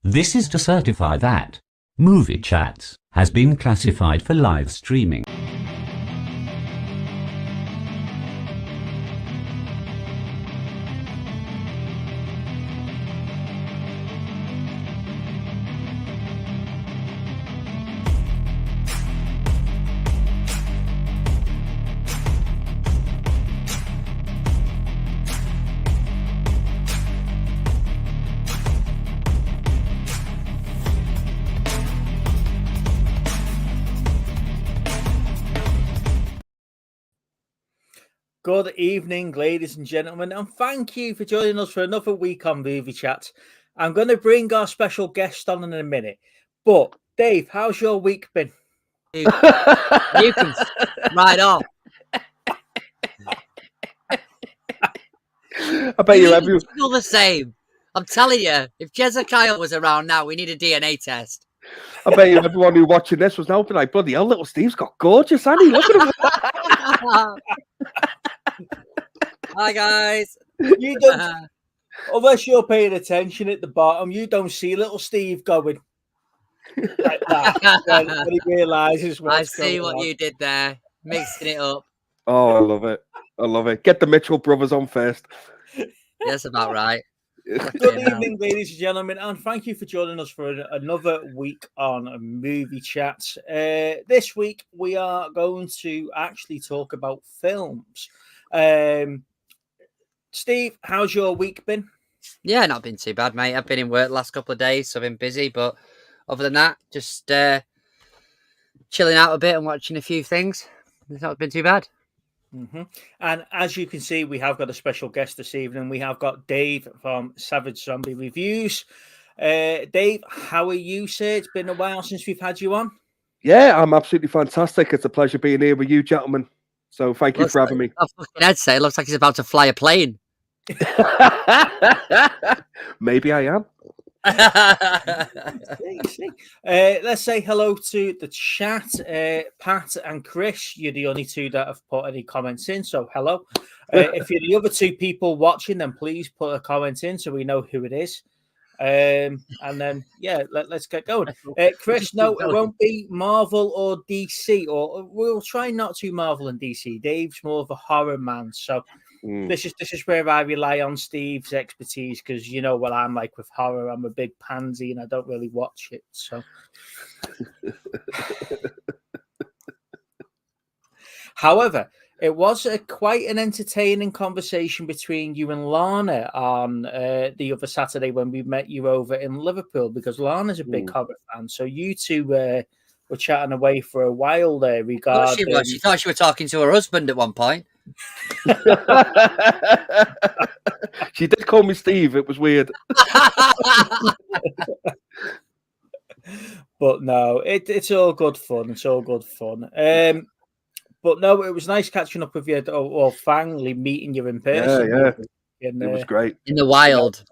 This is to certify that Movie Chats has been classified for live streaming. Good evening, ladies and gentlemen, and thank you for joining us for another week on Movie Chat. I'm going to bring our special guest on in a minute, but Dave, how's your week been? You can right off. I bet you every. Still the same. I'm telling you, if Jezza was around now, we need a DNA test. I bet you everyone who watching this was now be like, bloody hell, little Steve's got gorgeous, hasn't he? Look at him. Hi guys. You don't, unless you're paying attention at the bottom, you don't see little Steve going like that when he realizes what's I see going what on. you did there, mixing it up. Oh, I love it. I love it. Get the Mitchell brothers on first. That's about right. Good evening, ladies and gentlemen, and thank you for joining us for another week on Movie Chat. This week, we are going to actually talk about films. Steve, how's your week been? Yeah, not been too bad, mate. I've been in work the last couple of days, so I've been busy, but other than that, just chilling out a bit and watching a few things. It's not been too bad. Mm-hmm. And as you can see, we have got a special guest this evening. We have got Dave from Savage Zombie Reviews. Dave, how are you, sir? It's been a while since we've had you on. Yeah, I'm absolutely fantastic. It's a pleasure being here with you, gentlemen. So thank you for having me. I fucking head say it looks like he's about to fly a plane. Maybe I am. Let's say hello to the chat. Pat and Chris, you're the only two that have put any comments in, so hello. If you're the other two people watching, then please put a comment in so we know who it is. And then let's get going. Chris, no, it won't be Marvel or DC, or we'll try not to Marvel and DC. Dave's more of a horror man, so this is where I rely on Steve's expertise, because you know what I'm like with horror. I'm a big pansy and I don't really watch it. So, however, it was quite an entertaining conversation between you and Lana on the other Saturday when we met you over in Liverpool, because Lana's a big horror fan. So you two were chatting away for a while there regarding... She thought she was talking to her husband at one point. She did call me Steve. It was weird. But no, it's all good fun. It's all good fun. But no, it was nice catching up with you, or finally meeting you in person. Yeah. It was great. In the wild.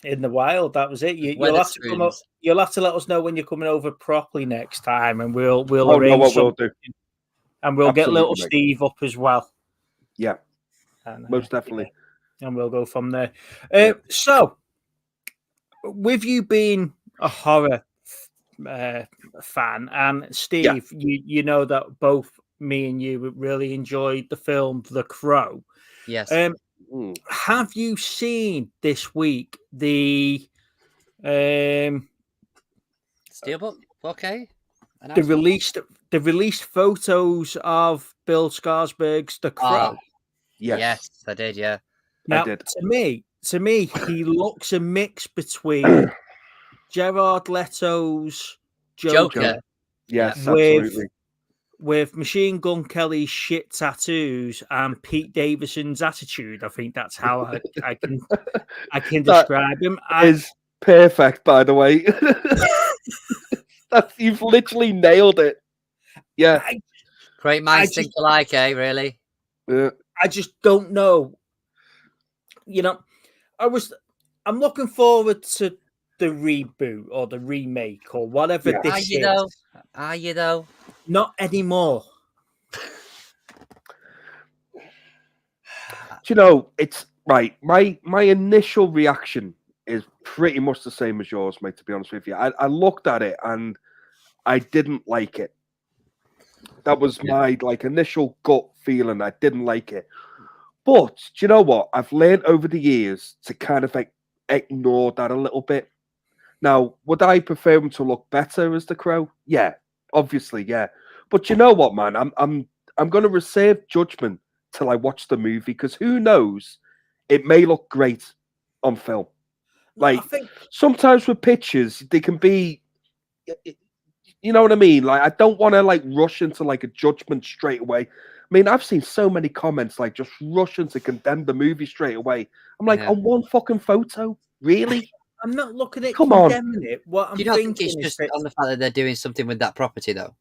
In the wild, that was it. You'll have to come up, you'll have to let us know when you're coming over properly next time, and we'll arrange what something. we'll do. And we'll get little mate. Steve up as well. Yeah, and, most definitely. And we'll go from there. So, with you being a horror fan, and Steve, you know that both me and you really enjoyed the film The Crow. Yes. Have you seen this week the Steelbook? Okay. the released photos of Bill Skarsgård's The Crow? Yes, I did. Yeah. Now, I did. to me, he looks a mix between Gerard Leto's Joker. Yes, absolutely. With Machine Gun Kelly's shit tattoos and Pete Davidson's attitude. I think that's how I can describe him. Is perfect, by the way. You've literally nailed it. Yeah. Great minds think alike, eh? Really? Yeah. I just don't know. You know, I'm looking forward to the reboot or the remake or whatever this is. Are you though? Not anymore. Do you know, it's right. My initial reaction is pretty much the same as yours, mate, to be honest with you. I looked at it and I didn't like it. That was my initial gut feeling. I didn't like it. But do you know what? I've learned over the years to kind of ignore that a little bit. Now, would I prefer him to look better as the Crow? Yeah, obviously, yeah. But you know what, man? I'm going to reserve judgment till I watch the movie, because who knows? It may look great on film. Like, I think sometimes with pictures, they can be, you know what I mean? Like, I don't want to rush into a judgment straight away. I mean, I've seen so many comments just rushing to condemn the movie straight away. I'm like, on one fucking photo, really? I'm not looking at condemning it. What I'm Do you not think thinking it's is just on the fact that they're doing something with that property, though?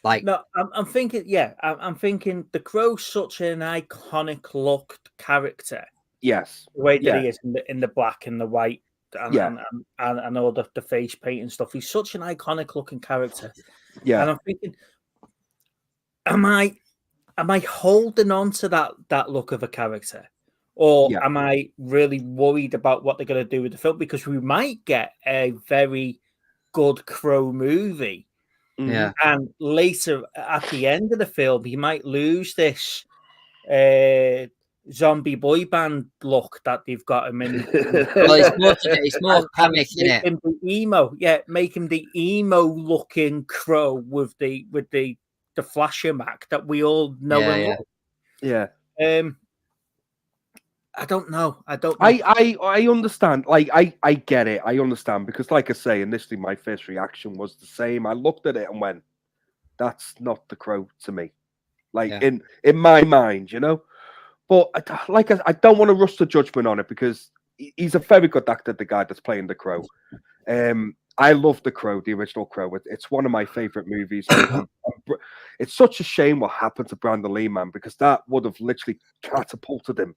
Like, no, I'm thinking, I'm thinking the Crow's such an iconic looked character. Yes, the way that he is in the black and the white, and all the face paint and stuff. He's such an iconic looking character. Yeah, and I'm thinking, am I holding on to that look of a character, or am I really worried about what they're going to do with the film? Because we might get a very good Crow movie. Yeah, and later at the end of the film, he might lose this zombie boy band look that they've got him in. well, it's more comic, isn't it? Him the emo, make him the emo looking Crow with the flasher Mac that we all know and love. Yeah. I don't know. I understand. I get it. I understand, because, like I say, initially my first reaction was the same. I looked at it and went, "That's not the Crow to me." In my mind, you know. But I don't want to rush the judgment on it, because he's a very good actor, the guy that's playing the Crow. I love the Crow, the original Crow. It's one of my favorite movies. It's such a shame what happened to Brandon Lee, man, because that would have literally catapulted him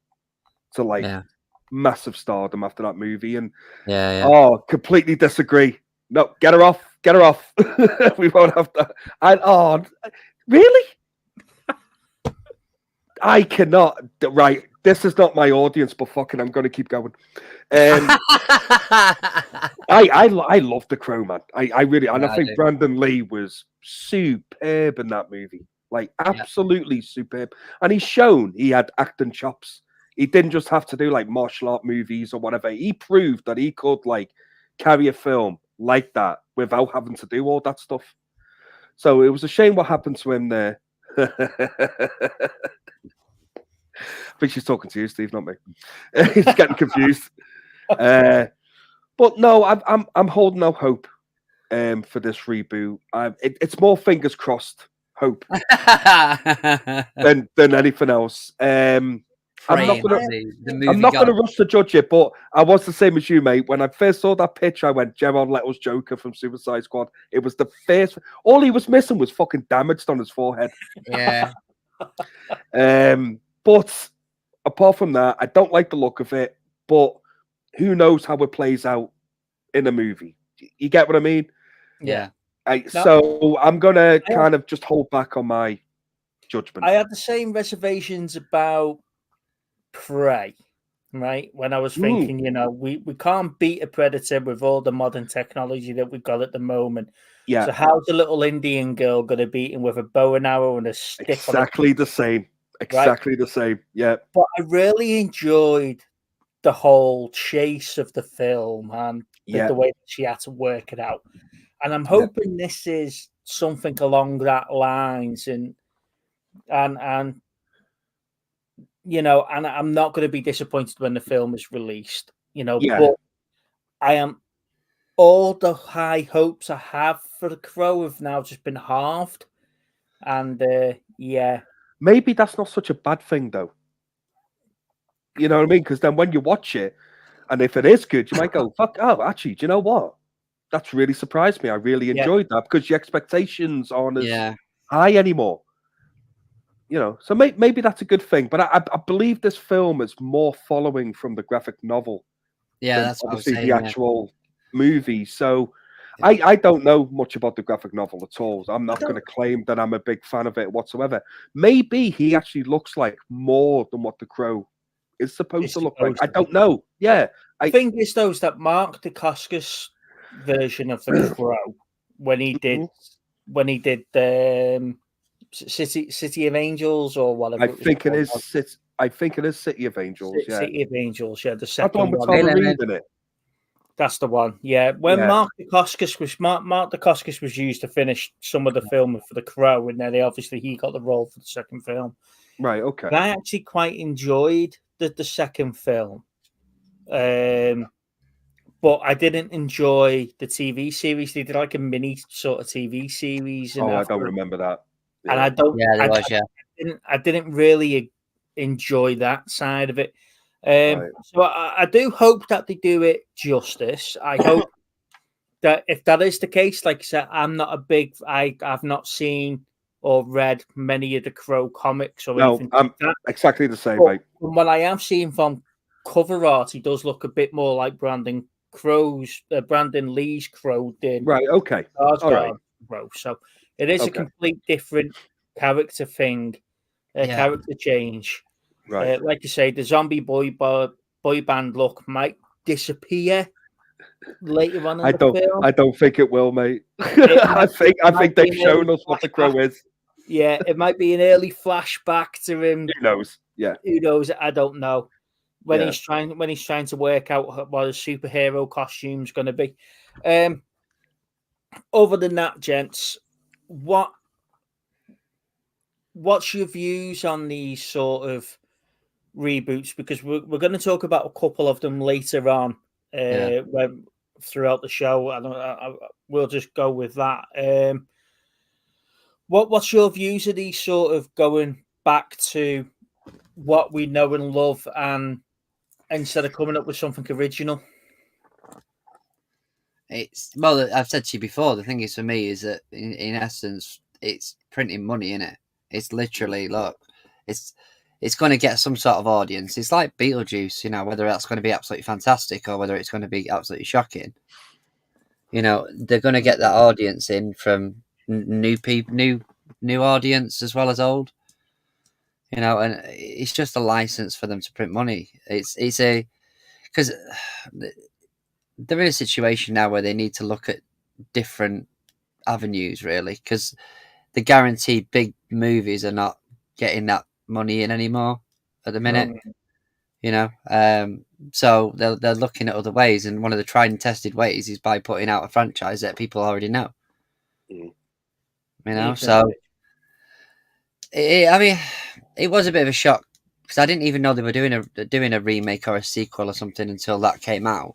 to massive stardom after that movie. And completely disagree. No, get her off. We won't have that. Really? I cannot. Right, this is not my audience, but fucking, I'm going to keep going. I love the Crow, man. I really, and I think Brandon Lee was superb in that movie. Absolutely superb. And he's shown he had acting chops. He didn't just have to do martial art movies or whatever. He proved that he could carry a film like that without having to do all that stuff. So it was a shame what happened to him there. I think she's talking to you, Steve, not me. He's getting confused. But no, I'm holding out hope for this reboot. It's more fingers crossed hope than anything else. I'm not going to rush to judge it, but I was the same as you, mate. When I first saw that picture, I went, Jared Leto's Joker from Suicide Squad. It was the first. All he was missing was fucking damaged on his forehead. Yeah. But apart from that, I don't like the look of it. But who knows how it plays out in a movie? You get what I mean? Yeah. So I'm gonna kind of just hold back on my judgment. I had the same reservations about Prey, right? When I was thinking, we can't beat a Predator with all the modern technology that we've got at the moment. Yeah. So how's the little Indian girl going to beat him with a bow and arrow and a stick? Exactly the same. Exactly the same. Yeah. But I really enjoyed the whole chase of the film and the way that she had to work it out. And I'm hoping this is something along that lines, and and I'm not going to be disappointed when the film is released, but I am, all the high hopes I have for the Crow have now just been halved. And maybe that's not such a bad thing, though. You know what I mean? Because then when you watch it, and if it is good, you might go, fuck, actually, do you know what? That's really surprised me. I really enjoyed that, because your expectations aren't as high anymore. So maybe that's a good thing. But I believe this film is more following from the graphic novel. Yeah, that's what obviously I was saying, the actual movie. So I don't know much about the graphic novel at all. I'm not going to claim that I'm a big fan of it whatsoever. Maybe he actually looks like more than what the Crow is supposed It's to look like. supposed I to. don't know. Yeah, I think it's those that Mark Dacascos version of the Crow when he did City of Angels or whatever. I it was think it called. is. I think it is City of Angels. Yeah, City of Angels. Yeah, the that second one with one. Tom Reed in it. That's the one. Yeah, when Yeah. Mark Dacascos was used to finish some of the filming for the Crow, and then he got the role for the second film. Right. Okay. I actually quite enjoyed the second film. But I didn't enjoy the TV series. They did like a mini sort of TV series. I don't remember that. Yeah. And I don't. Yeah, there was. Yeah, I didn't really enjoy that side of it. Right. So I do hope that they do it justice. I hope that if that is the case, like I said, I'm not a big. I've not seen or read many of the Crow comics or anything. I'm like that. exactly the same, But mate. from what I have seen from cover art, he does look a bit more like Brandon Lee's Crow did. Right. Okay. All right. Crow. So it is a complete different character thing, character change. Right. Like you say, the zombie boy band look might disappear later on in the film. I don't think it will, mate. I think they've shown us what the Crow is. Yeah, it might be an early flashback to him. Who knows? Yeah. Who knows? I don't know. When he's trying to work out what his superhero costume's going to be. Other than that, gents, what's your views on these sort of reboots? Because we're going to talk about a couple of them later on throughout the show. We'll just go with that. What's your views of these sort of going back to what we know and love, and instead of coming up with something original? I've said to you before, the thing is for me is that in essence it's printing money, in it. It's literally, look, it's going to get some sort of audience. It's like Beetlejuice, whether that's going to be absolutely fantastic or whether it's going to be absolutely shocking. They're going to get that audience in from new people, new audience as well as old. And it's just a license for them to print money. Because they're in a situation now where they need to look at different avenues, really, because the guaranteed big movies are not getting that money in anymore at the minute. So they're looking at other ways, and one of the tried and tested ways is by putting out a franchise that people already know. So it was a bit of a shock because I didn't even know they were doing a remake or a sequel or something until that came out.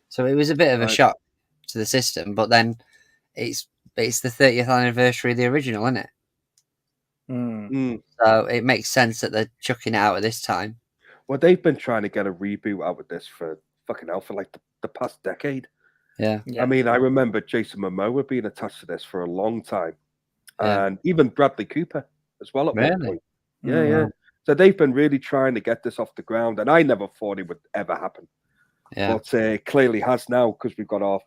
So it was a bit of a shock to the system. But then it's the 30th anniversary of the original, isn't it? So it makes sense that they're chucking it out at this time. Well, they've been trying to get a reboot out of this for like the past decade. Yeah. I mean, I remember Jason Momoa being attached to this for a long time, and even Bradley Cooper as well at one point. Yeah. So they've been really trying to get this off the ground, and I never thought it would ever happen. Yeah. But clearly has now, because we got our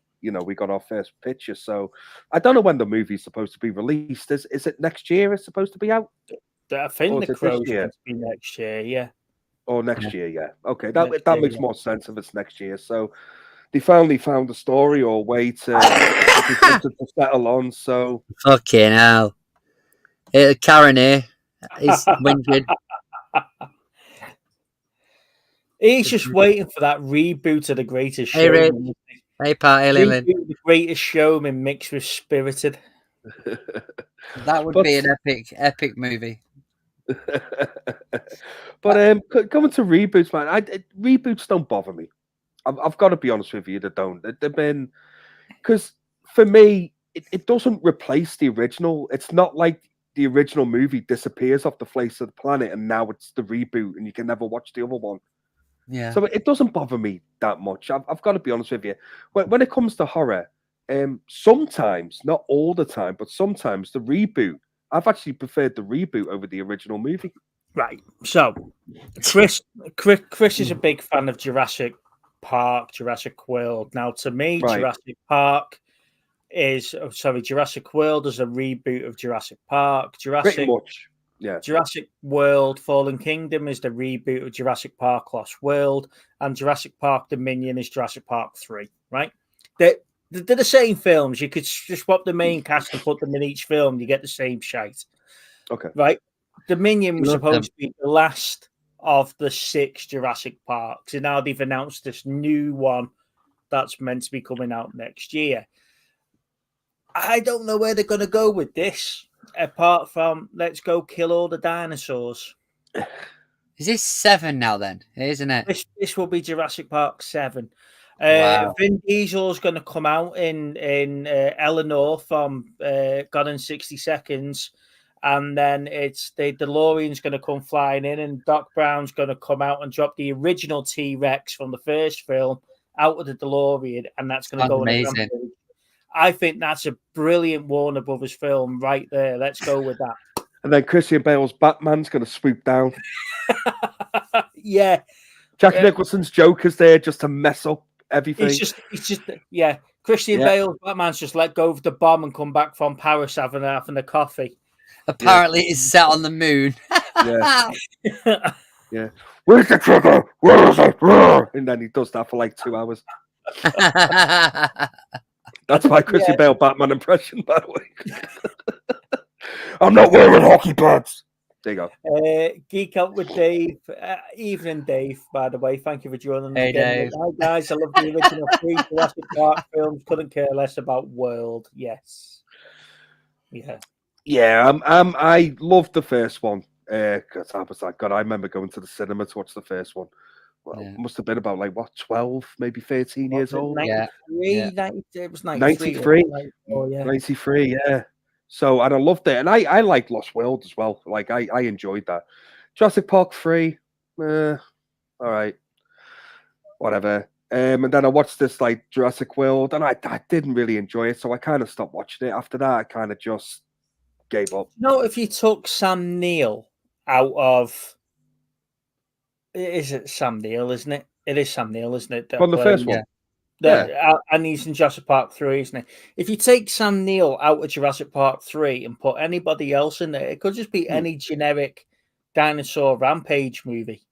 first picture. So I don't know when the movie's supposed to be released. Is it next year? It's supposed to be out. I think the Crow's going to be next year. Yeah. Or next year, yeah. Okay, that makes more sense if it's next year. So they finally found a story or a way to settle on. So fucking hell, Karen here is whinging. He's just waiting for that reboot of The Greatest Showman. Hey, Pat, The Greatest Showman mixed with Spirited. That would be an epic movie. But coming to reboots, man, reboots don't bother me. I've got to be honest with you, they don't. They've been, because for me, it doesn't replace the original. It's not like the original movie disappears off the face of the planet and now it's the reboot and you can never watch the other one. Yeah. So it doesn't bother me that much. I've got to be honest with you. When it comes to horror, sometimes, not all the time, but sometimes the reboot, I've actually preferred the reboot over the original movie. Right. So, Chris is a big fan of Jurassic Park, Jurassic World. Now, to me, Jurassic World is a reboot of Jurassic Park. Pretty much. Yeah. Jurassic World Fallen Kingdom is the reboot of Jurassic Park Lost World, and Jurassic Park Dominion is Jurassic Park 3, right? They're the same films. You could just swap the main cast and put them in each film. You get the same shite. Okay. Right? Dominion was Love supposed to be the last of the 6 Jurassic Parks, and now they've announced this new one that's meant to be coming out next year. I don't know where they're going to go with this, apart from let's go kill all the dinosaurs. Is this 7 now then? Isn't it? This will be Jurassic Park 7. Wow. Vin Diesel's going to come out in Eleanor from Gone in 60 Seconds, and then it's the DeLorean's going to come flying in, and Doc Brown's going to come out and drop the original T-Rex from the first film out of the DeLorean, and that's going to go Amazing. on a rampage. I think that's a brilliant Warner Brothers film right there. Let's go with that. And then Christian Bale's Batman's going to swoop down. Yeah. Jack Nicholson's Joker's there just to mess up everything. It's just Christian Bale's Batman's just let go of the bomb and come back from Paris having a coffee. Apparently, it's set on the moon. Yeah. Yeah. Where's the trigger? Where is it? And then he does that for like 2 hours. That's my Christian Bale Batman impression, by the way. I'm not wearing hockey pads. There you go. Geek Out with Dave. Evening, Dave, by the way. Thank you for joining us Hey, again. Dave. Hi, guys. I love the original 3 Jurassic Park films. Couldn't care less about World. Yes. Yeah. Yeah, I loved the first one. Because I was like, God, I remember going to the cinema to watch the first one. Well, Yeah. must have been about 12, maybe 13 years old. 93, Yeah. 90, it was 93. 93. 94, yeah. 93, yeah. So, and I loved it. And I liked Lost World as well. Like, I enjoyed that. Jurassic Park 3, all right. Whatever. And then I watched this, like, Jurassic World, and I didn't really enjoy it. So I kind of stopped watching it. After that, I kind of just gave up. If you took Sam Neill out of... Is it Sam Neill, isn't it? It is Sam Neill, isn't it? From the first one. And he's in Jurassic Park 3, isn't he? If you take Sam Neill out of Jurassic Park 3 and put anybody else in there, it could just be any generic dinosaur rampage movie.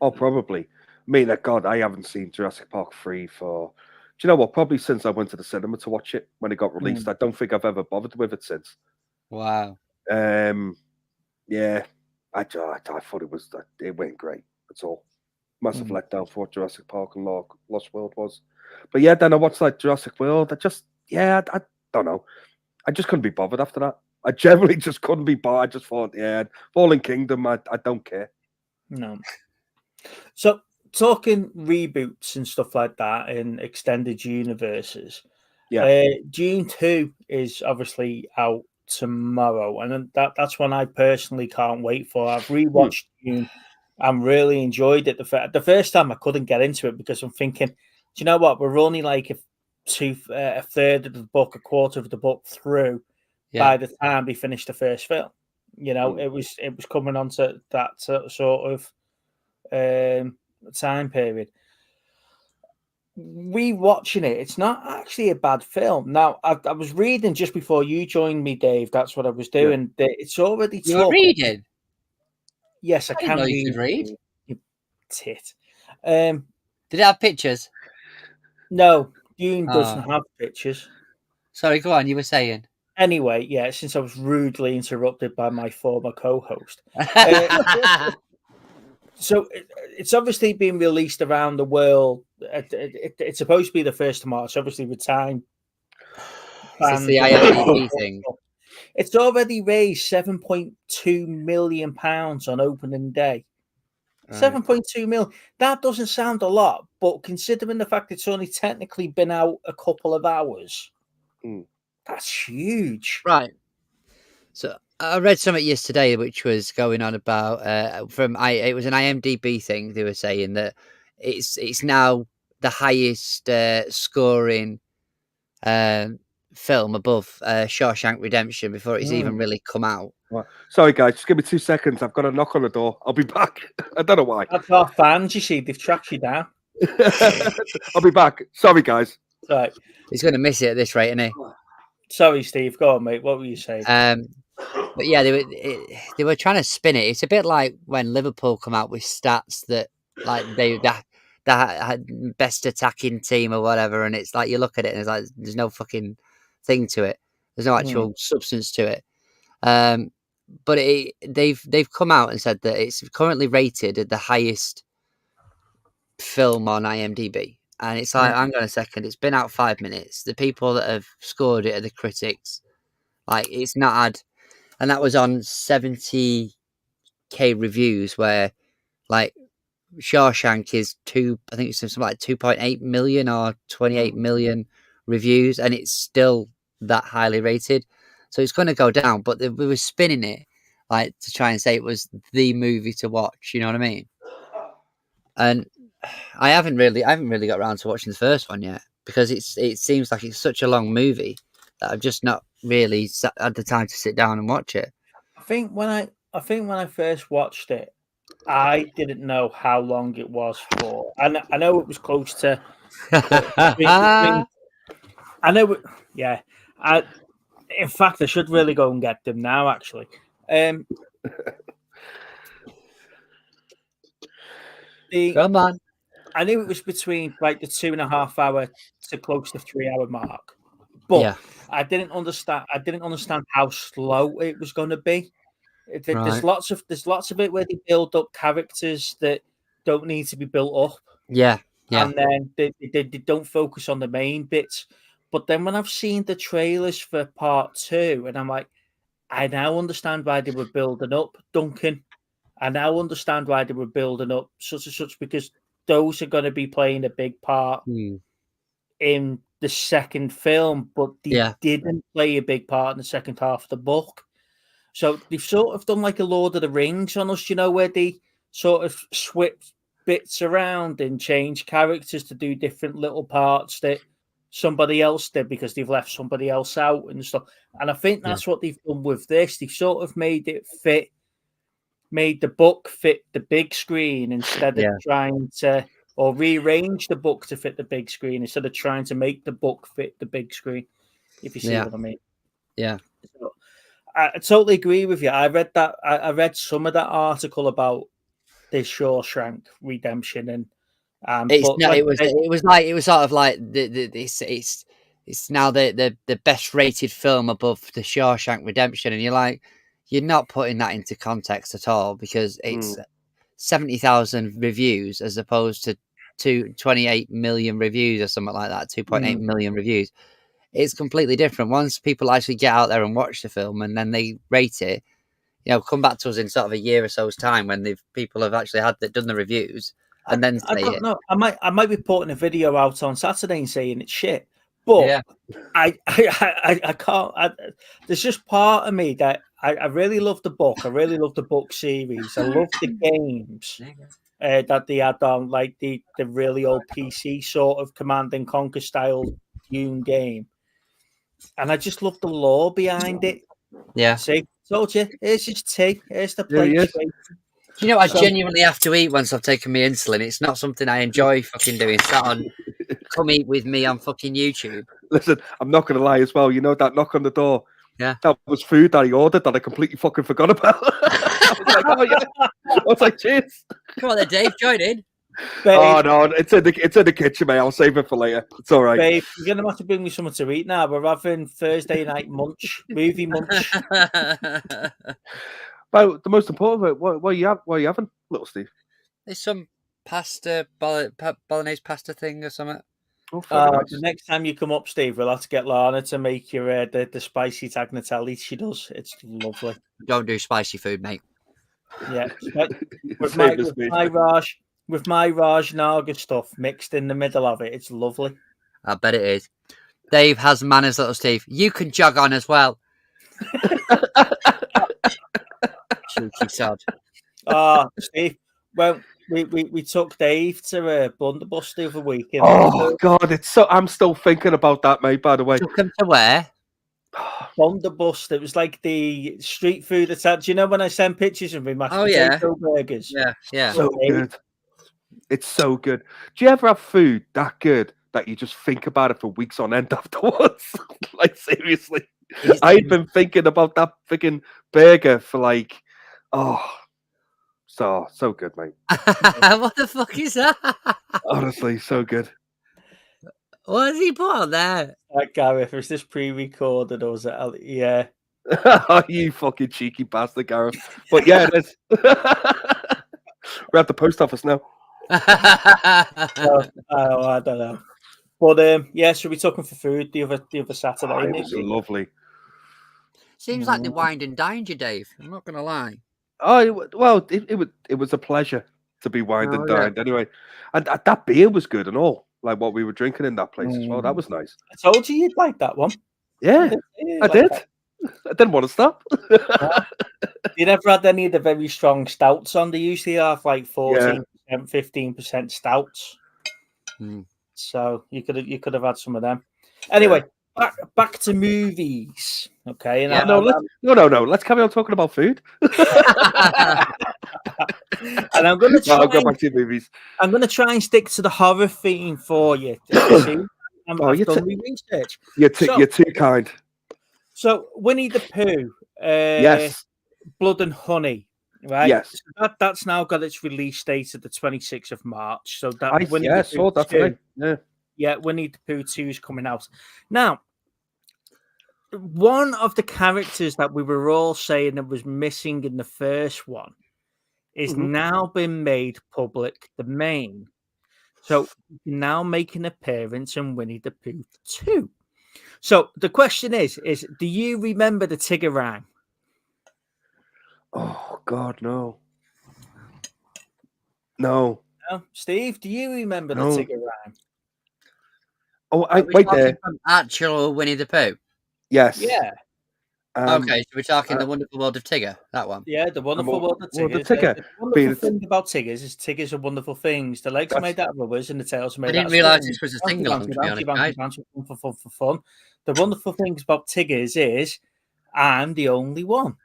Oh, probably. I mean, God, I haven't seen Jurassic Park 3 for... Do you know what? Probably since I went to the cinema to watch it when it got released. I don't think I've ever bothered with it since. Wow. Yeah. I thought it went great. That's all. Massive letdown for what Jurassic Park and Lost World was. But yeah, then I watched like Jurassic World. I don't know. I just couldn't be bothered after that. I generally just couldn't be bothered. I just thought, Fallen Kingdom, I don't care. No. So talking reboots and stuff like that in extended universes. Yeah. Dune 2 is obviously out tomorrow, and that's one I personally can't wait for. I've rewatched Dune and really enjoyed it. The first time I couldn't get into it because I'm thinking, do you know what? We're only like a third of the book, a quarter of the book through by the time we finished the first film. You know, it was coming on to that sort of time period. Rewatching it, it's not actually a bad film. Now, I was reading just before you joined me, Dave. That's what I was doing. It's already You were reading? Yes, I can read. You could read? You tit. Did it have pictures? No, Dune doesn't have pictures. Sorry, go on. You were saying. Anyway, yeah, since I was rudely interrupted by my former co-host. So it's obviously been released around the world. It's supposed to be the 1st of March, obviously with time. It's the IMDb thing. It's already raised £7.2 million on opening day. Right. 7.2 million. That doesn't sound a lot, but considering the fact it's only technically been out a couple of hours, that's huge. Right. So I read something yesterday which was going on about it was an IMDb thing. They were saying that it's now the highest scoring film above Shawshank Redemption before it's even really come out. Well, sorry guys, just give me 2 seconds. I've got a knock on the door. I'll be back. I don't know why. That's our fans, you see, they've tracked you down. I'll be back. Sorry guys. Right. He's going to miss it at this rate, isn't he? Sorry, Steve. Go on, mate. What were you saying? But yeah, they were trying to spin it. It's a bit like when Liverpool come out with stats that like that had best attacking team or whatever, and it's like you look at it and it's like there's no fucking thing to it. There's no actual substance to it. But they've come out and said that it's currently rated at the highest film on IMDb. And it's like, hang on a second, it's been out 5 minutes. The people that have scored it are the critics. Like, it's not had, and that was on 70k reviews, where like Shawshank is I think it's something like 2.8 million or 28 million reviews, and it's still that highly rated. So it's going to go down, but we were spinning it like to try and say it was the movie to watch. You know what I mean? And I haven't really got around to watching the first one yet, because it seems like it's such a long movie that I've just not really had the time to sit down and watch it. I think when I first watched it, I didn't know how long it was for. And I know it was close to. I know. Yeah. In fact, I should really go and get them now. Actually. Come on. I knew it was between like the 2.5 hour to close to 3 hour mark, but I didn't understand. I didn't understand how slow it was going to be. There's lots of it where they build up characters that don't need to be built up. Yeah. And then they don't focus on the main bits. But then when I've seen the trailers for part 2, and I'm like, I now understand why they were building up Duncan. I now understand why they were building up such and such, because those are going to be playing a big part in the second film, but they didn't play a big part in the second half of the book. So they've sort of done like a Lord of the Rings on us, where they sort of switch bits around and change characters to do different little parts that somebody else did because they've left somebody else out and stuff. And I think that's what they've done with this. They've sort of made the book fit the big screen instead of trying to, or rearrange the book to fit the big screen instead of trying to make the book fit the big screen, if you see what I mean. Yeah. So, I totally agree with you. I read that. I read some of that article about this Shawshank Redemption, and it was sort of like it's now the best rated film above the Shawshank Redemption, and you're not putting that into context at all, because it's 70,000 reviews as opposed to 28 million reviews or something like that, 2.8 million reviews. It's completely different. Once people actually get out there and watch the film and then they rate it, come back to us in sort of a year or so's time when people have actually done the reviews and then say I don't know. I might be putting a video out on Saturday and saying it's shit, but I can't. There's just part of me that I really love the book. I really love the book series. I love the games that they had on, like the really old PC sort of Command and Conquer style Dune game. And I just love the lore behind it. Yeah. See, told you. Here's his tea. Here's the plate. I genuinely have to eat once I've taken my insulin. It's not something I enjoy fucking doing. Sat on, come eat with me on fucking YouTube. Listen, I'm not going to lie as well. That knock on the door. Yeah. That was food that I ordered that I completely fucking forgot about. I was like, oh yeah. I was like, cheers. Come on then, Dave, join in. Babe, oh no, it's in the kitchen, mate. I'll save it for later. It's all right. Babe, you're gonna have to bring me something to eat now. We're having Thursday night movie munch. But the most important bit, what are you having, little Steve? There's some pasta, bolognese pasta thing or something. The next time you come up, Steve, we'll have to get Lana to make your the spicy tagliatelle. She does. It's lovely. Don't do spicy food, mate. Yeah, with my Raj Naga stuff mixed in the middle of it, it's lovely. I bet it is. Dave has manners, little Steve. You can jog on as well. Cheeky sod. Steve. Well, we took Dave to Blunderbuss the other weekend. Oh God, I'm still thinking about that, mate. By the way, took him to where? Blunderbuss. It was like the street food that's do you know when I send pictures of me mashed potato burgers? Yeah. So good. It's so good. Do you ever have food that good that you just think about it for weeks on end afterwards? Like seriously. I'd been thinking about that freaking burger for like, so good, mate. What the fuck is that? Honestly, so good. What has he put on there? Gareth, was this pre-recorded or was it? Yeah. You fucking cheeky bastard, Gareth. But yeah, it is. We're at the post office now. I don't know. But yeah, so we're talking for food the other Saturday. It was lovely. Seems like they wined and dined you, Dave. I'm not gonna lie. Oh well, it was a pleasure to be wined and dined anyway, and that beer was good and all. Like what we were drinking in that place as well. That was nice. I told you you'd like that one. Yeah, I did. I didn't want to stop. You never had any of the very strong stouts on. They usually have like 14%, 15% stouts. So you could have had some of them. Anyway, back to movies. Okay. And no. Let's carry on talking about food. And I'm going to I'll go back to movies. I'm going to try and stick to the horror theme for you. I've done research. You're too kind. So Winnie the Pooh. Yes. Blood and Honey. Right. Yes. So that's now got its release date at the 26th of March. So that I saw that today. Yeah, Winnie the Pooh 2 is coming out. Now, one of the characters that we were all saying that was missing in the first one is now been made public domain. So you can now make an appearance in Winnie the Pooh 2. So the question is do you remember the Tigger rhyme? Oh God, no. No. No, Steve, do you remember the Tigger rhyme? Oh, wait there. From actual Winnie the Pooh. Yes. Yeah. Okay, so we're talking The Wonderful World of Tigger, that one. Yeah, The Wonderful World of Tigger. The wonderful thing about Tiggers is Tiggers are wonderful things. The legs are made out of rubbers and the tails are made out of... I didn't realise this was a single, to be honest, guys. For fun. The wonderful things about Tiggers is I'm the only one.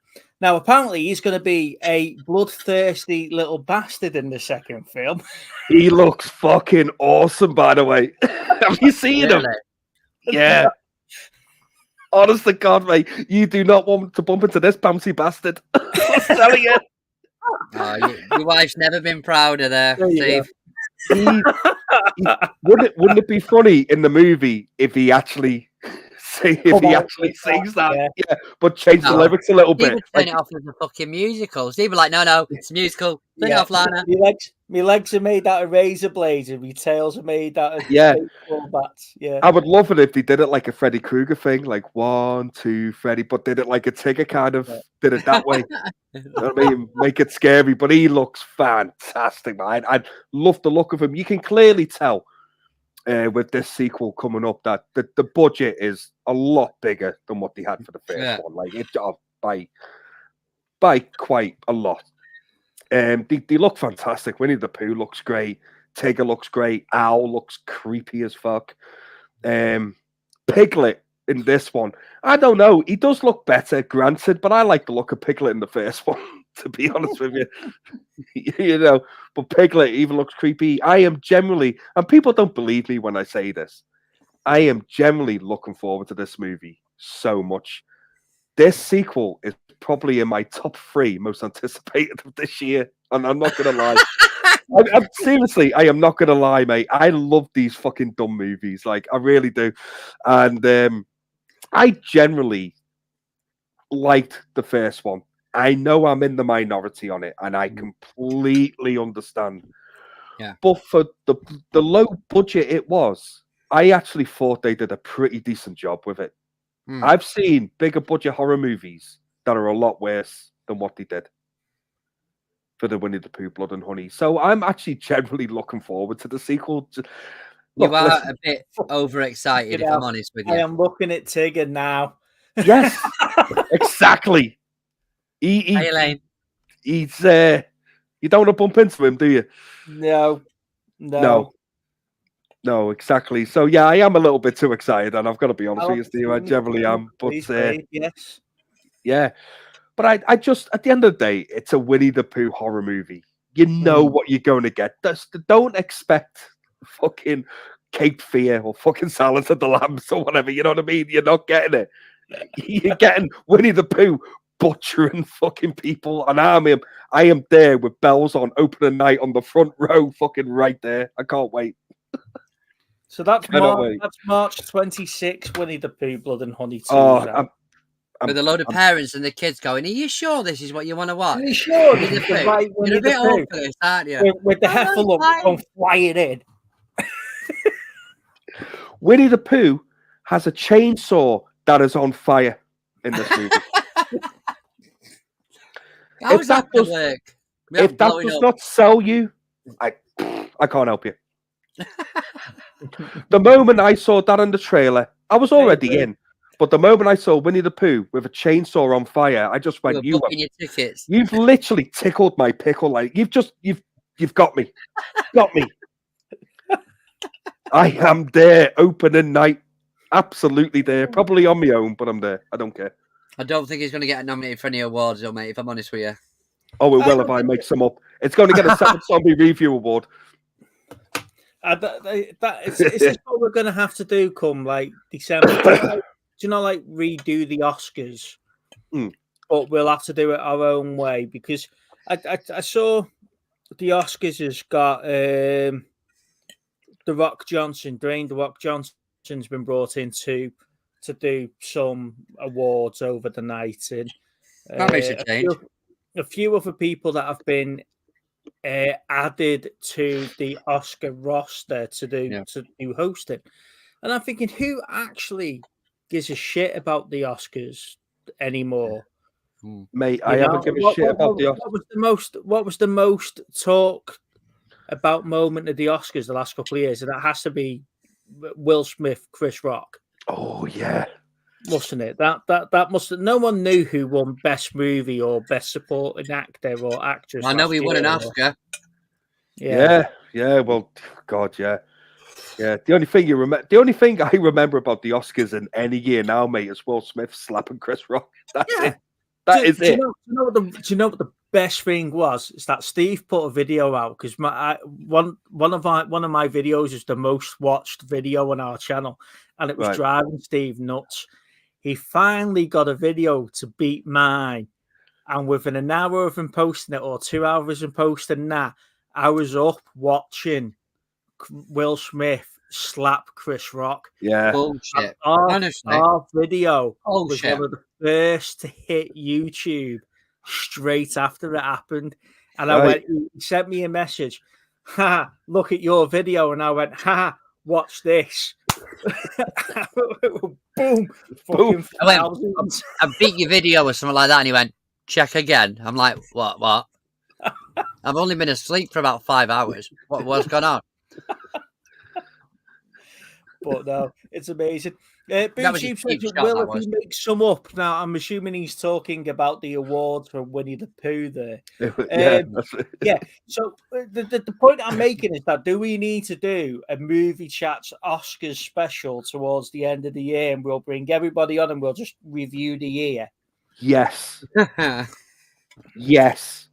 Now, apparently, he's going to be a bloodthirsty little bastard in the second film. He looks fucking awesome, by the way. Have you seen him? Yeah. Honest to God, mate, you do not want to bump into this bouncy bastard. I'm telling you. Your wife's never been prouder there, Steve. Wouldn't it be funny in the movie if he actually sings that? Yeah, but change the lyrics a little bit. He would turn it off as a fucking musical. Steve would be like, no, it's a musical. Turn it off, Lana. My legs are made out of razor blades and my tails are made out of baseball bats. Yeah. I would love it if they did it like a Freddy Krueger thing, like 1, 2, Freddy, but did it like a Tigger kind of did it that way. You know what I mean? Make it scary, but he looks fantastic, man. I love the look of him. You can clearly tell with this sequel coming up that the budget is a lot bigger than what they had for the first one. Like it by quite a lot. They look fantastic. Winnie the Pooh looks great. Tigger looks great. Owl looks creepy as fuck. Piglet in this one, I don't know. He does look better, granted, but I like the look of Piglet in the first one, to be honest with you. You know, but Piglet even looks creepy. I am generally, and people don't believe me when I say this, I am generally looking forward to this movie so much. This sequel is probably in my top 3 most anticipated of this year, and I'm not gonna lie. I'm seriously, I am not gonna lie, mate. I love these fucking dumb movies, like I really do, and I generally liked the first one. I know I'm in the minority on it, and I completely understand. Yeah, but for the low budget it was, I actually thought they did a pretty decent job with it. I've seen bigger budget horror movies that are a lot worse than what they did for the Winnie the Pooh Blood and Honey. So I'm actually generally looking forward to the sequel. You are a bit overexcited, if I'm honest with you. I am looking at Tigger now. Yes, exactly. Hey, Elaine. He's you don't want to bump into him, do you? No, exactly. So yeah, I am a little bit too excited, and I've got to be honest with you, Steve. I generally am, but yes, yeah. But I just, at the end of the day, it's a Winnie the Pooh horror movie. You know what you're going to get. Don't expect fucking Cape Fear or fucking Silence of the Lambs or whatever. You know what I mean? You're not getting it. You're getting Winnie the Pooh butchering fucking people, and I am there with bells on, opening night on the front row, fucking right there. I can't wait. So that's Cannot wait. March 26th, Winnie the Pooh, Blood and Honey 2. Oh, with a load of parents and the kids going, "Are you sure this is what you want to watch?" Are you sure? Winnie the Pooh? Right, You're a bit old for this, aren't you? With the heffalump going flying in. Winnie the Pooh has a chainsaw that is on fire in this movie. How does that work? If that does not sell you, I can't help you. The moment I saw that in the trailer, I was already in. But the moment I saw Winnie the Pooh with a chainsaw on fire, I just went, "You're booking your tickets. You've literally tickled my pickle. Like you've got me, got me. I am there, opening night, absolutely there. Probably on my own, but I'm there. I don't care. I don't think he's going to get nominated for any awards, though, mate. If I'm honest with you. Oh, it will if I make some up. It's going to get a Seven Zombie Review Award. It's what we're going to have to do come like December. Do you know, like redo the Oscars? But we'll have to do it our own way because I saw the Oscars has got Dwayne The Rock Johnson's been brought in to do some awards over the night, and that makes a change. A few other people that have been added to the Oscar roster to do hosting, and I'm thinking, who actually gives a shit about the Oscars anymore? Mate, I haven't given a shit about the Oscars. What was the most talk about moment of the Oscars the last couple of years? And that has to be Will Smith, Chris Rock. Oh yeah, mustn't it? That must. No one knew who won Best Movie or Best Supporting Actor or Actress. I know he won an Oscar. Yeah. Well, God, yeah. The only thing I remember about the Oscars in any year now, mate, is Will Smith slapping Chris Rock. That's it. That is it. Do you know what the best thing was? Is that Steve put a video out because one of my videos is the most watched video on our channel, and it was driving Steve nuts. He finally got a video to beat mine, and within an hour of him posting it or 2 hours of posting that, I was up watching Will Smith slap Chris Rock. Yeah. Bullshit. Our video was one of the first to hit YouTube straight after it happened. And I went, he sent me a message. Ha, look at your video. And I went, ha, watch this. Boom. Boom. I beat your video or something like that. And he went, check again. I'm like, what? I've only been asleep for about 5 hours. What's going on? But no, it's amazing. BootTube says Will, if he makes some up. Now, I'm assuming he's talking about the awards for Winnie the Pooh there. Yeah. So the point I'm making is that do we need to do a Movie Chats Oscars special towards the end of the year, and we'll bring everybody on and we'll just review the year? Yes. Yes.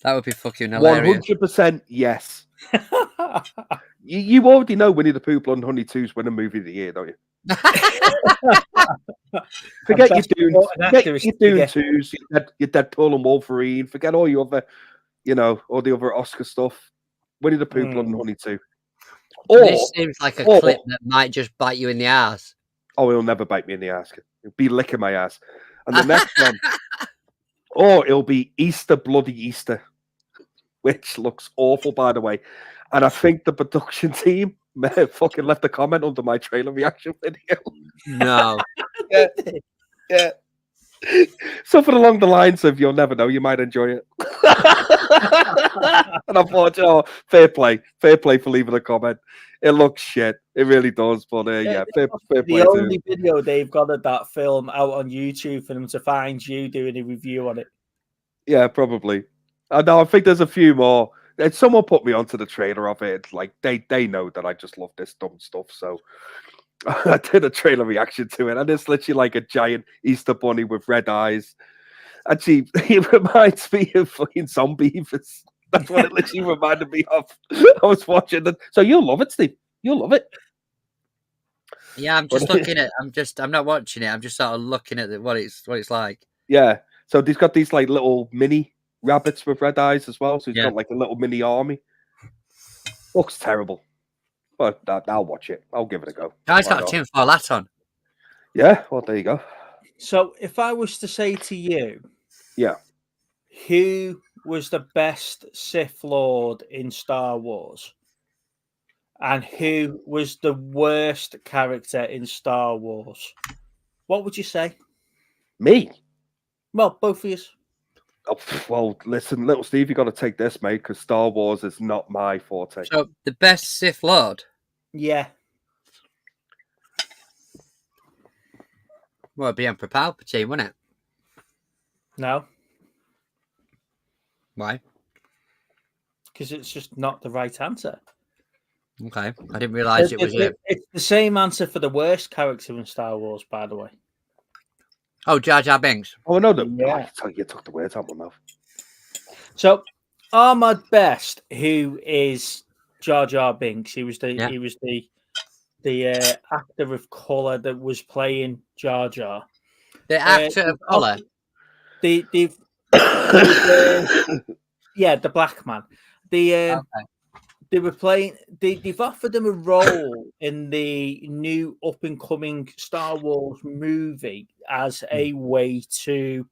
That would be fucking hilarious. 100% yes. You already know Winnie the Pooh, Blood and Honey 2's winning movie of the year, don't you? Forget your Dune 2s, your Deadpool and Wolverine. Forget all your other, all the other Oscar stuff. Winnie the Pooh, Blood and Honey 2. This seems like a clip that might just bite you in the ass. Oh, it'll never bite me in the ass. It'll be licking my ass. And the next one, it'll be Easter, Bloody Easter, which looks awful, by the way. And I think the production team fucking left a comment under my trailer reaction video. No. Yeah. Something along the lines of, you'll never know, you might enjoy it. And I thought, fair play for leaving a comment. It looks shit. It really does. But fair play. The only video they've got of that film out on YouTube for them to find you doing a review on it. Yeah, probably. I think there's a few more. And someone put me onto the trailer of it. Like they know that I just love this dumb stuff. So I did a trailer reaction to it, and it's literally like a giant Easter bunny with red eyes. Actually, it reminds me of fucking Zombievers. That's what it literally reminded me of. I was watching it. So you'll love it, Steve. You'll love it. Yeah, I'm just looking at. I'm not watching it. I'm just sort of looking at what it's like. Yeah. So he's got these like little mini rabbits with red eyes as well. So he's Yeah. got like a little mini army. Looks terrible, but I'll watch it. I'll give it a go. Guy's Why got a not? tinfoil hat on. Yeah. Well, there you go. So, if I was to say to you, Yeah. who was the best Sith Lord in Star Wars, and who was the worst character in Star Wars, what would you say? Me. Well, both of you. Oh, well, listen, little Steve, you got to take this, mate, because Star Wars is not my forte. So the best Sith Lord. Yeah. Well, it'd be Emperor Palpatine, wouldn't it? No, Why? because it's just not the right answer. Okay, I didn't realise it was a. It's the same answer for the worst character in Star Wars, by the way. Oh, Jar Jar Binks. Oh, no, no. Yeah. Oh, you took the words out of my mouth. So, Ahmad Best, who is Jar Jar Binks, he was the actor of color that was playing Jar Jar. The actor of colour. The black man. Okay. They were playing. They've offered him a role in the new up and coming Star Wars movie as a way to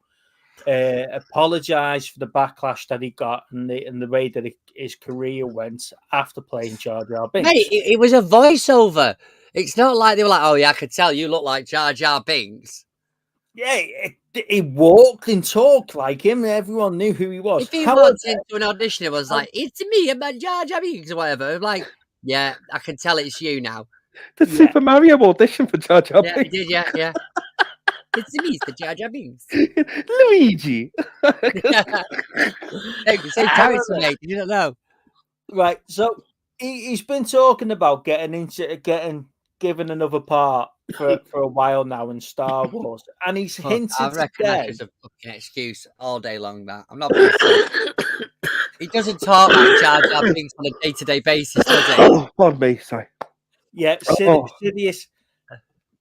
apologize for the backlash that he got and the way that his career went after playing Jar Jar Binks. Mate, it was a voiceover. It's not like they were like, "Oh yeah, I could tell you look like Jar Jar Binks." Yeah, he walked and talked like him, and everyone knew who he was. If he walked into an audition, it was like, "It's me, I'm Jar Jar Binks," or whatever. I'm like, yeah, I can tell it's you now. The Super Mario audition for Jar Jar Yeah, Binks. he did, yeah. It's me, the Jar Jar Binks. Luigi. Hey, same character, mate. You don't know. Right, so he's been talking about getting given another part for a while now in Star Wars, and he's hinted I reckon today. that's just a fucking excuse all day long. That I'm not. Being silly. He doesn't talk like Jar Jar Binks on a day-to-day basis, does he? Oh, pardon me, sorry. Yeah, Oh. Sidious.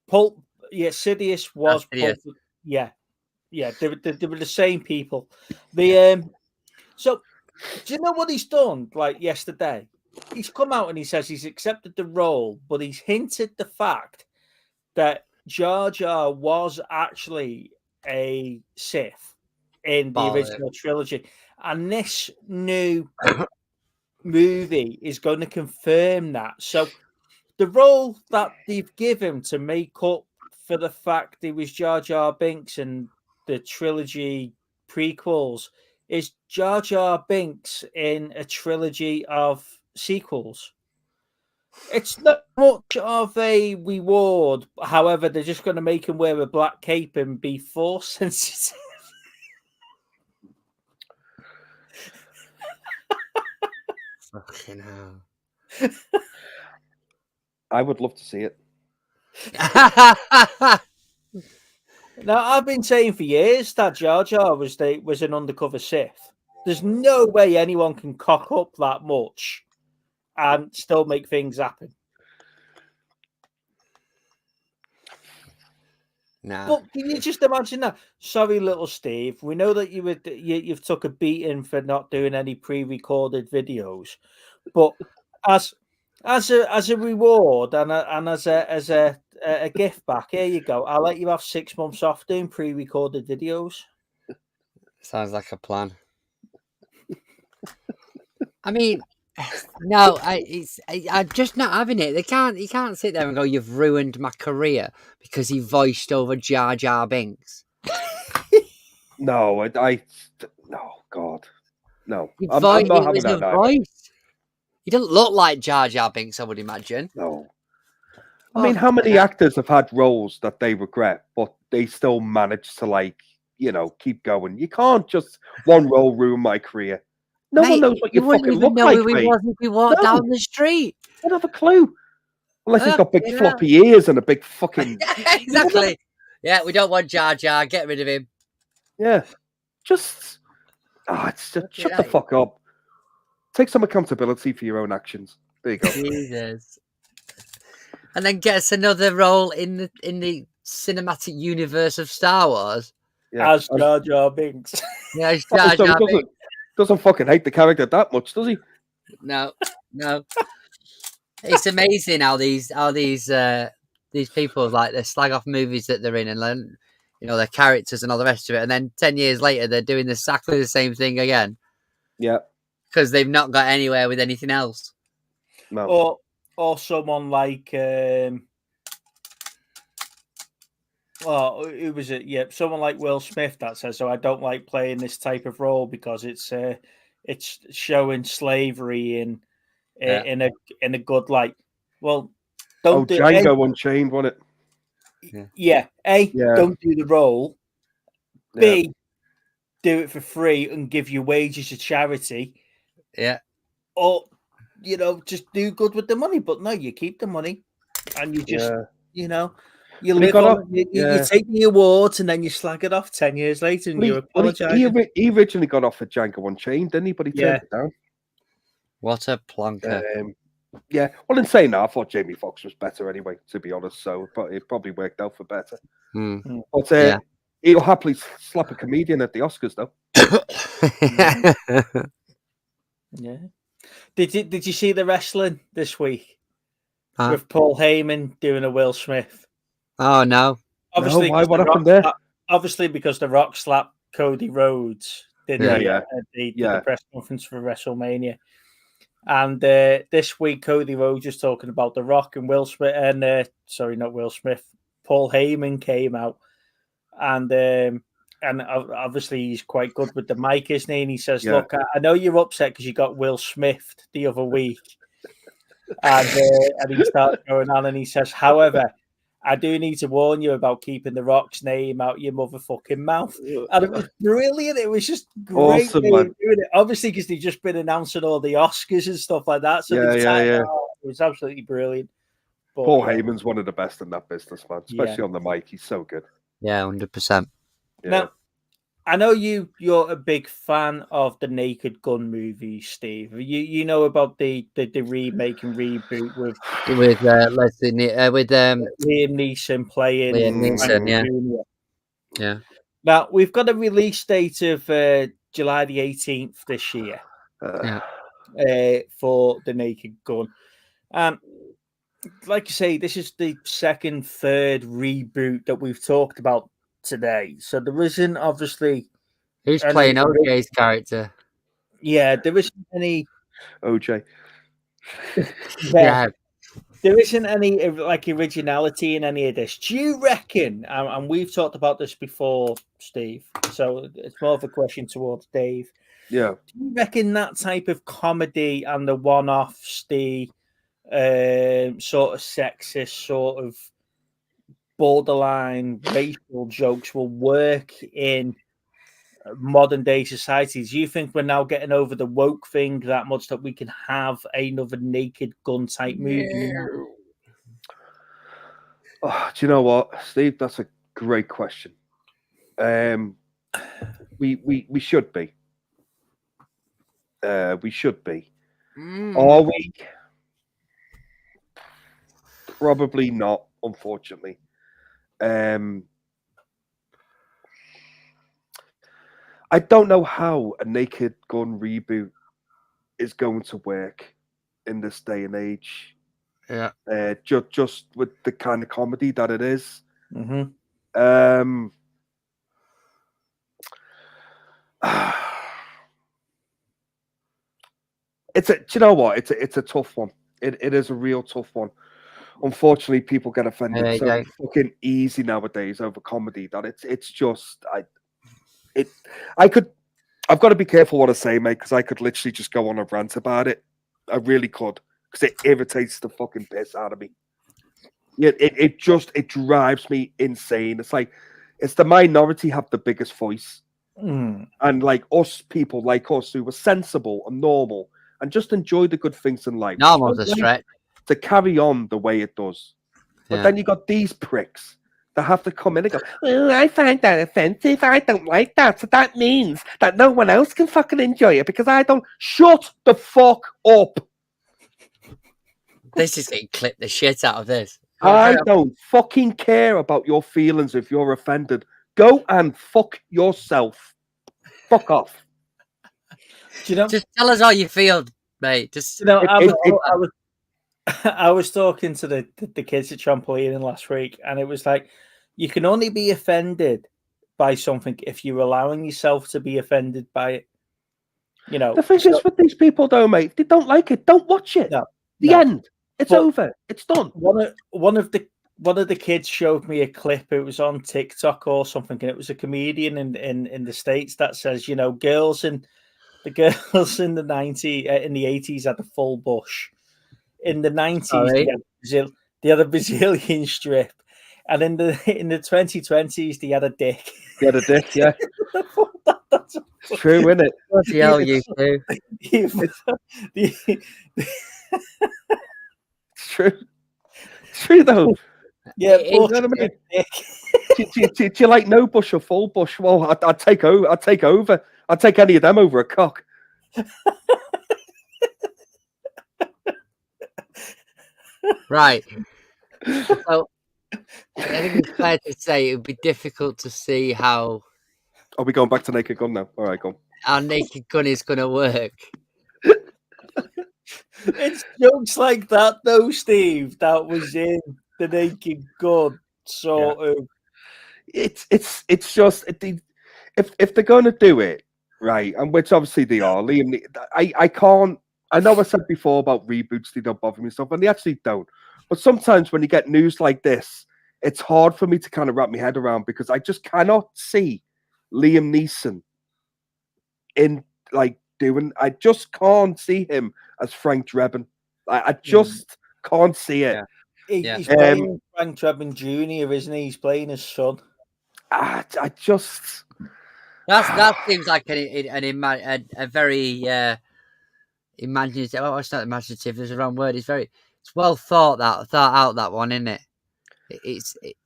Pulp. Yeah, Sidious was. Sidious. Pulp, yeah. They were the same people. So, do you know what he's done? Like yesterday, he's come out and he says he's accepted the role, but he's hinted the fact that Jar Jar was actually a Sith in the original trilogy, and this new movie is going to confirm that. So, the role that they've given to make up for the fact he was Jar Jar Binks in the trilogy prequels is Jar Jar Binks in a trilogy of sequels. It's not much of a reward. However, they're just going to make him wear a black cape and be force sensitive. Fucking hell. I would love to see it. Now, I've been saying for years that Jar Jar was an undercover Sith. There's no way anyone can cock up that much and still make things happen. Nah. But can you just imagine that? Sorry, little Steve. We know that you've took a beating for not doing any pre-recorded videos, but as a reward and as a gift back, here you go. I'll let you have 6 months off doing pre-recorded videos. Sounds like a plan. I mean, no, I'm just not having it. You can't sit there and go, "You've ruined my career because he voiced over Jar Jar Binks." No, no, God, no. He I'm not having was that a night. voice. He doesn't look like Jar Jar Binks, I would imagine. No. I mean, how many actors have had roles that they regret, but they still manage to, keep going? You can't just one role ruin my career. No one knows what you fucking look like, mate. If we walked down the street. I don't have a clue. Unless he's got big floppy ears and a big fucking... Exactly. Yeah, we don't want Jar Jar. Get rid of him. Yeah. Just... shut the fuck up. Take some accountability for your own actions. There you go. Jesus. and then gets another role in the cinematic universe of Star Wars. Yeah. As Jar Jar Binks. Yeah, So he doesn't fucking hate the character that much, does he? No. It's amazing how these people like they slag off movies that they're in and learn, their characters and all the rest of it, and then 10 years later they're doing exactly the same thing again. Yeah, because they've not got anywhere with anything else. No. Or someone like who was it? Yeah, someone like Will Smith that says, "So I don't like playing this type of role because it's showing slavery in a good light." Well, don't do Django Unchained, wasn't it? Yeah. Don't do the role. B, do it for free and give your wages to charity. Yeah. Or just do good with the money. But no, you keep the money and you just you live on, you take the awards and then you slag it off 10 years later and you apologize. He originally got offered Django Unchained, didn't he? But he turned it down. What a plonker. Yeah. Well, in saying that, I thought Jamie Foxx was better anyway, to be honest. So it probably worked out for better. But he'll happily slap a comedian at the Oscars, though. Yeah. Did you see the wrestling this week with Paul Heyman doing a Will Smith? Oh no! Obviously, why? What happened there? Obviously, because The Rock slapped Cody Rhodes, didn't he? Yeah. The press conference for WrestleMania. And this week, Cody Rhodes was talking about The Rock and Will Smith, and sorry, not Will Smith. Paul Heyman came out, and obviously he's quite good with the mic, isn't he? And he says, "Look, I know you're upset because you got Will Smith the other week," and he starts going on, and he says, "However, I do need to warn you about keeping The Rock's name out your motherfucking mouth." And it was brilliant. It was just great. Awesome, doing it. Obviously, because they've just been announcing all the Oscars and stuff like that. So it was absolutely brilliant. But, Paul Heyman's one of the best in that business, man. Especially on the mic. He's so good. Yeah, 100%. Yeah. Now, I know you're a big fan of the Naked Gun movies, Steve. You know about the remake and reboot with Liam Neeson playing Liam Neeson, yeah. Now we've got a release date of July the 18th this year for the Naked Gun. Like you say, this is the third reboot that we've talked about today. So there isn't obviously who's playing OJ's character. Yeah, there isn't any OJ. There isn't any originality in any of this. Do you reckon? And we've talked about this before, Steve. So it's more of a question towards Dave. Yeah. Do you reckon that type of comedy and the one-offs, the sort of sexist, sort of borderline racial jokes will work in modern day society? Do you think we're now getting over the woke thing that much that we can have another Naked Gun type movie? Oh, do you know what, Steve? That's a great question. We should be. We should be. Are we? Probably not, unfortunately. I don't know how a Naked Gun reboot is going to work in this day and age. Yeah. Just with the kind of comedy that it is. Mm-hmm. Do you know what? It's a tough one. It is a real tough one. Unfortunately, people get offended so fucking easy nowadays over comedy that it's just I've got to be careful what I say, mate, because I could literally just go on a rant about it. I really could, because it irritates the fucking piss out of me. Yeah, it drives me insane. It's like it's the minority have the biggest voice, and like us people like us who are sensible and normal and just enjoy the good things in life. Normal's a stretch. To carry on the way it does. But then you got these pricks that have to come in and go, well, I find that offensive. I don't like that. So that means that no one else can fucking enjoy it because I don't. Shut the fuck up. This is getting clipped the shit out of this. I don't fucking care about your feelings if you're offended. Go and fuck yourself. Fuck off. Do you know? Just tell us how you feel, mate. Just You know, it- I was talking to the kids at trampolining last week, and it was like, you can only be offended by something if you're allowing yourself to be offended by it. You know, the thing is with these people, though, mate, if they don't like it, don't watch it. No, the no. end. It's But over. It's done. One of the kids showed me a clip. It was on TikTok or something, and it was a comedian in the States that says, you know, the girls in the 80s had a full bush. In the 90s, they had a Brazilian strip, and in the 2020s, they had a dick. They had a dick, yeah. That's true, isn't it? bloody hell, you two. It's true. It's true, though. Yeah, It- You know what I mean? do you like no bush or full bush? Well, I'd take over. I'd take any of them over a cock. Right. So I think it's fair to say it would be difficult to see how Are we going back to Naked Gun now? All right, go on. our Naked Gun is going to work. It's jokes like that, though, Steve. That was in the Naked Gun, sort of. It's just if they're going to do it right, and which obviously they are. Liam, I can't. I know I said before about reboots; they don't bother me and stuff, and they actually don't. But sometimes when you get news like this, it's hard for me to kind of wrap my head around because I just cannot see Liam Neeson in like doing. I just can't see him as Frank Drebin. I just can't see it. Yeah. He's playing Frank Drebin Jr., isn't he? He's playing his son. I just. That seems like a very imaginative. Oh, it's not imaginative. There's a wrong word. It's well thought out that one, isn't it?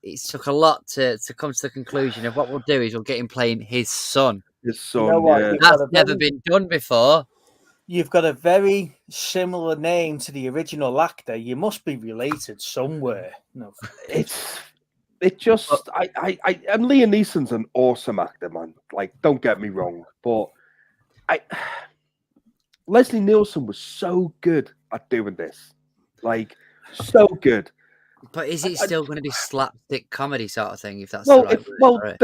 It's took a lot to come to the conclusion of what we'll do is we'll get him playing his son. His son, You know what? yeah. That's never been done before. You've got a very similar name to the original actor. You must be related somewhere. No, It just and Liam Neeson's an awesome actor, man. Like, don't get me wrong, but Leslie Nielsen was so good at doing this, like so good. But is it still going to be slapstick comedy sort of thing? If that's Well, the right word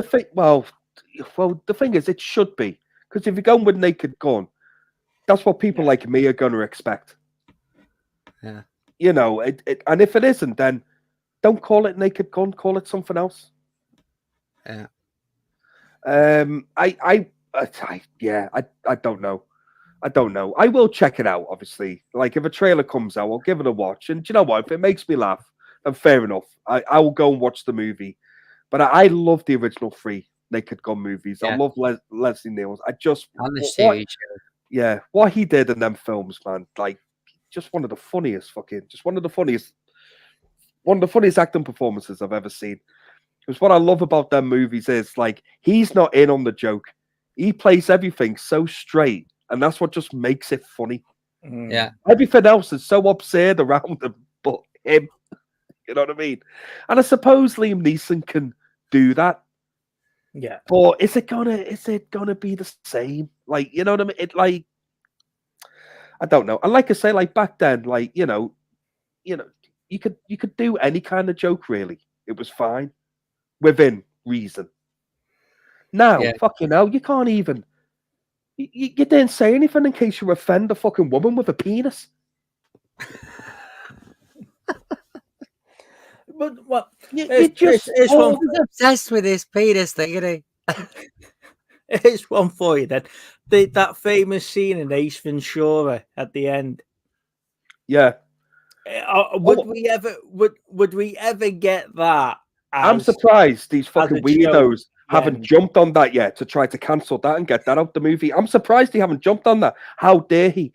for it? the thing is, it should be because if you're going with Naked Gun, that's what people like me are going to expect. Yeah, you know, and if it isn't, then don't call it Naked Gun. Call it something else. Yeah. I don't know. I don't know. I will check it out, obviously. Like, if a trailer comes out, I'll give it a watch. And do you know what? If it makes me laugh, then fair enough. I will go and watch the movie. But I love the original 3 Naked Gun movies. Yeah. I love Leslie Nielsen. And the series. Yeah, what he did in them films, man, like, just one of the funniest one of the funniest acting performances I've ever seen. Because what I love about them movies is, like, he's not in on the joke. He plays everything so straight, and that's what just makes it funny. Yeah. Everything else is so absurd around him, but him. You know what I mean? And I suppose Liam Neeson can do that. Yeah. But is it gonna be the same? Like, you know what I mean? I don't know. And like I say, like back then, like, you know, you could do any kind of joke really. It was fine. Within reason. Now, fucking hell, you can't even you didn't say anything in case you offend a fucking woman with a penis. But what? It's obsessed with his penis thing, isn't he? Here's one for you then. That famous scene in Ace Ventura at the end. Yeah. Would we ever get that? I'm surprised these fucking weirdos haven't jumped on that yet to try to cancel that and get that out the movie. I'm surprised they haven't jumped on that. How dare he?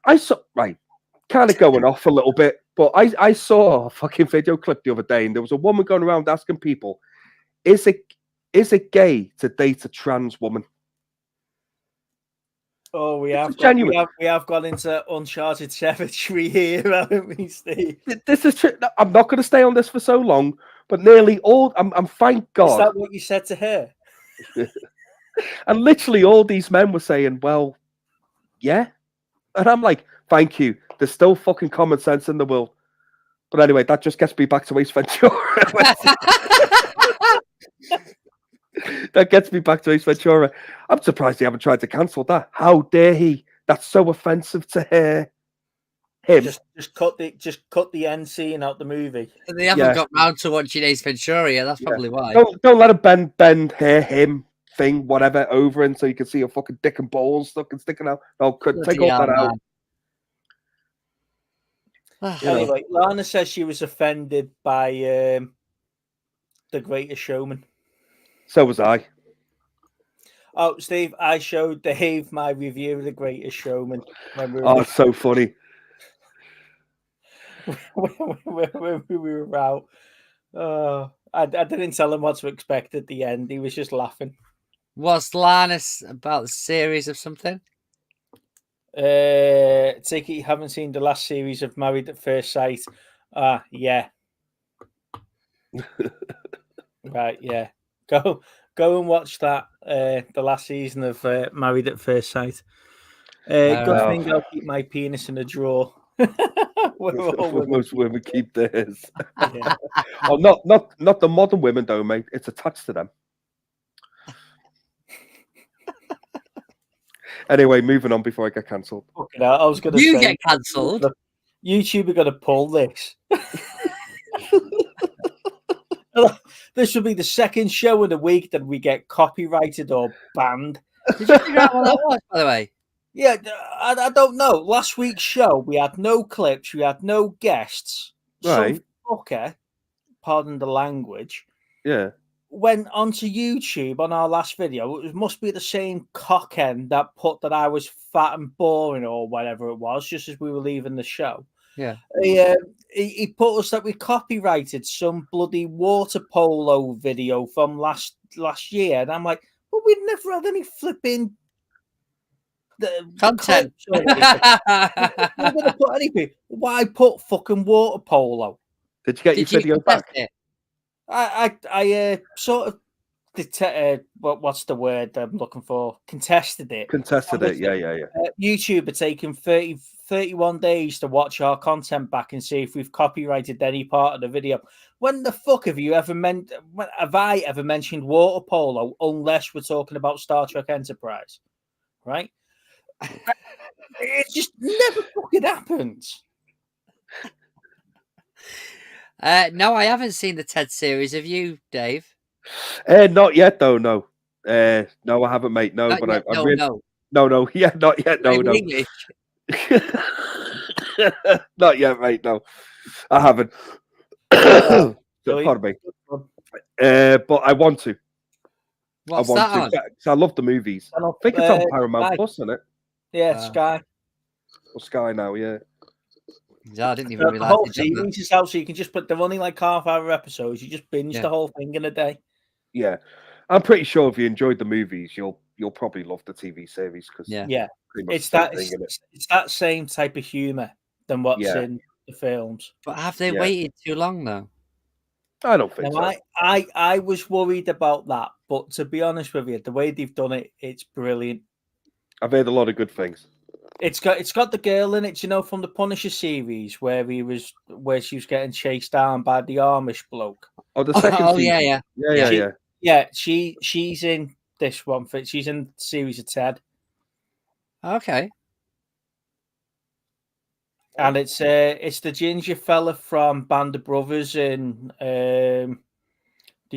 Kind of going off a little bit, but I saw a fucking video clip the other day, and there was a woman going around asking people, is it gay to date a trans woman? Oh, we This have is got, genuine. we have gone into uncharted territory here, haven't we, Steve? This is true. I'm not going to stay on this for so long, but nearly all. I'm thank Is God. that what you said to her? And literally all these men were saying, well, yeah. And I'm like, thank you. There's still fucking common sense in the world. But anyway, that just gets me back to Ace Ventura. That gets me back to Ace Ventura. I'm surprised they haven't tried to cancel that. How dare he? That's so offensive to her. Him. Just cut the end scene out the movie. They haven't got round to watching Ace Ventura yet. That's probably why. Don't let him bend her, him thing, whatever, over and so you can see your fucking dick and balls sticking out. No, take all that out. Anyway, Lana says she was offended by The Greatest Showman. So was I. Oh, Steve, I showed Dave my review of The Greatest Showman. It's so funny. when we were out. I didn't tell him what to expect at the end. He was just laughing. What's Lannis about the series of something? Take it you haven't seen the last series of Married at First Sight. Yeah. Right, yeah. Go and watch that. The last season of Married at First Sight. Good thing I'll keep my penis in a drawer. Most women keep theirs. Yeah. Well, not the modern women though, mate. It's attached to them. Anyway, moving on before I get cancelled. I was going to say you get cancelled. YouTube are going to pull this. This will be the second show of the week that we get copyrighted or banned. Did you figure out what that was, by the way? Yeah, I don't know. Last week's show, we had no clips, we had no guests. Right. Some fucker, pardon the language, went onto YouTube on our last video. It must be the same cockend that put that I was fat and boring or whatever it was, just as we were leaving the show. Yeah. He put us that we copyrighted some bloody water polo video from last year. And I'm like, well, we'd never had any flipping content. We're gonna put anything. Why put fucking water polo? Did you get your video back? I sort of what's the word I'm looking for? Contested it. Yeah. YouTube are taking 31 days to watch our content back and see if we've copyrighted any part of the video. When the fuck have I ever mentioned water polo unless we're talking about Star Trek Enterprise? Right? It just never fucking happens. No, I haven't seen the TED series. Have you, Dave? Not yet, though. No, no, I haven't, mate. No, but no. Yeah, not yet. No. English. Not yet, mate. No, I haven't. Pardon me. But I want to. What's that on? I love the movies. I think it's on Paramount Plus, isn't it? Yeah, Sky. Or Sky now, yeah. I didn't even realize. The whole series is out, so you can just put. They're only like half-hour episodes. You just binge the whole thing in a day. Yeah, I'm pretty sure if you enjoyed the movies, you'll probably love the TV series because it's that same type of humor than what's in the films. But have they waited too long though? I don't think so. I was worried about that, but to be honest with you, the way they've done it, it's brilliant. I've heard a lot of good things. It's got the girl in it, you know, from the Punisher series where she was getting chased down by the Amish bloke. Oh, the second season. Yeah. She's in this one. She's in the series of Ted. Okay. And it's the ginger fella from Band of Brothers and The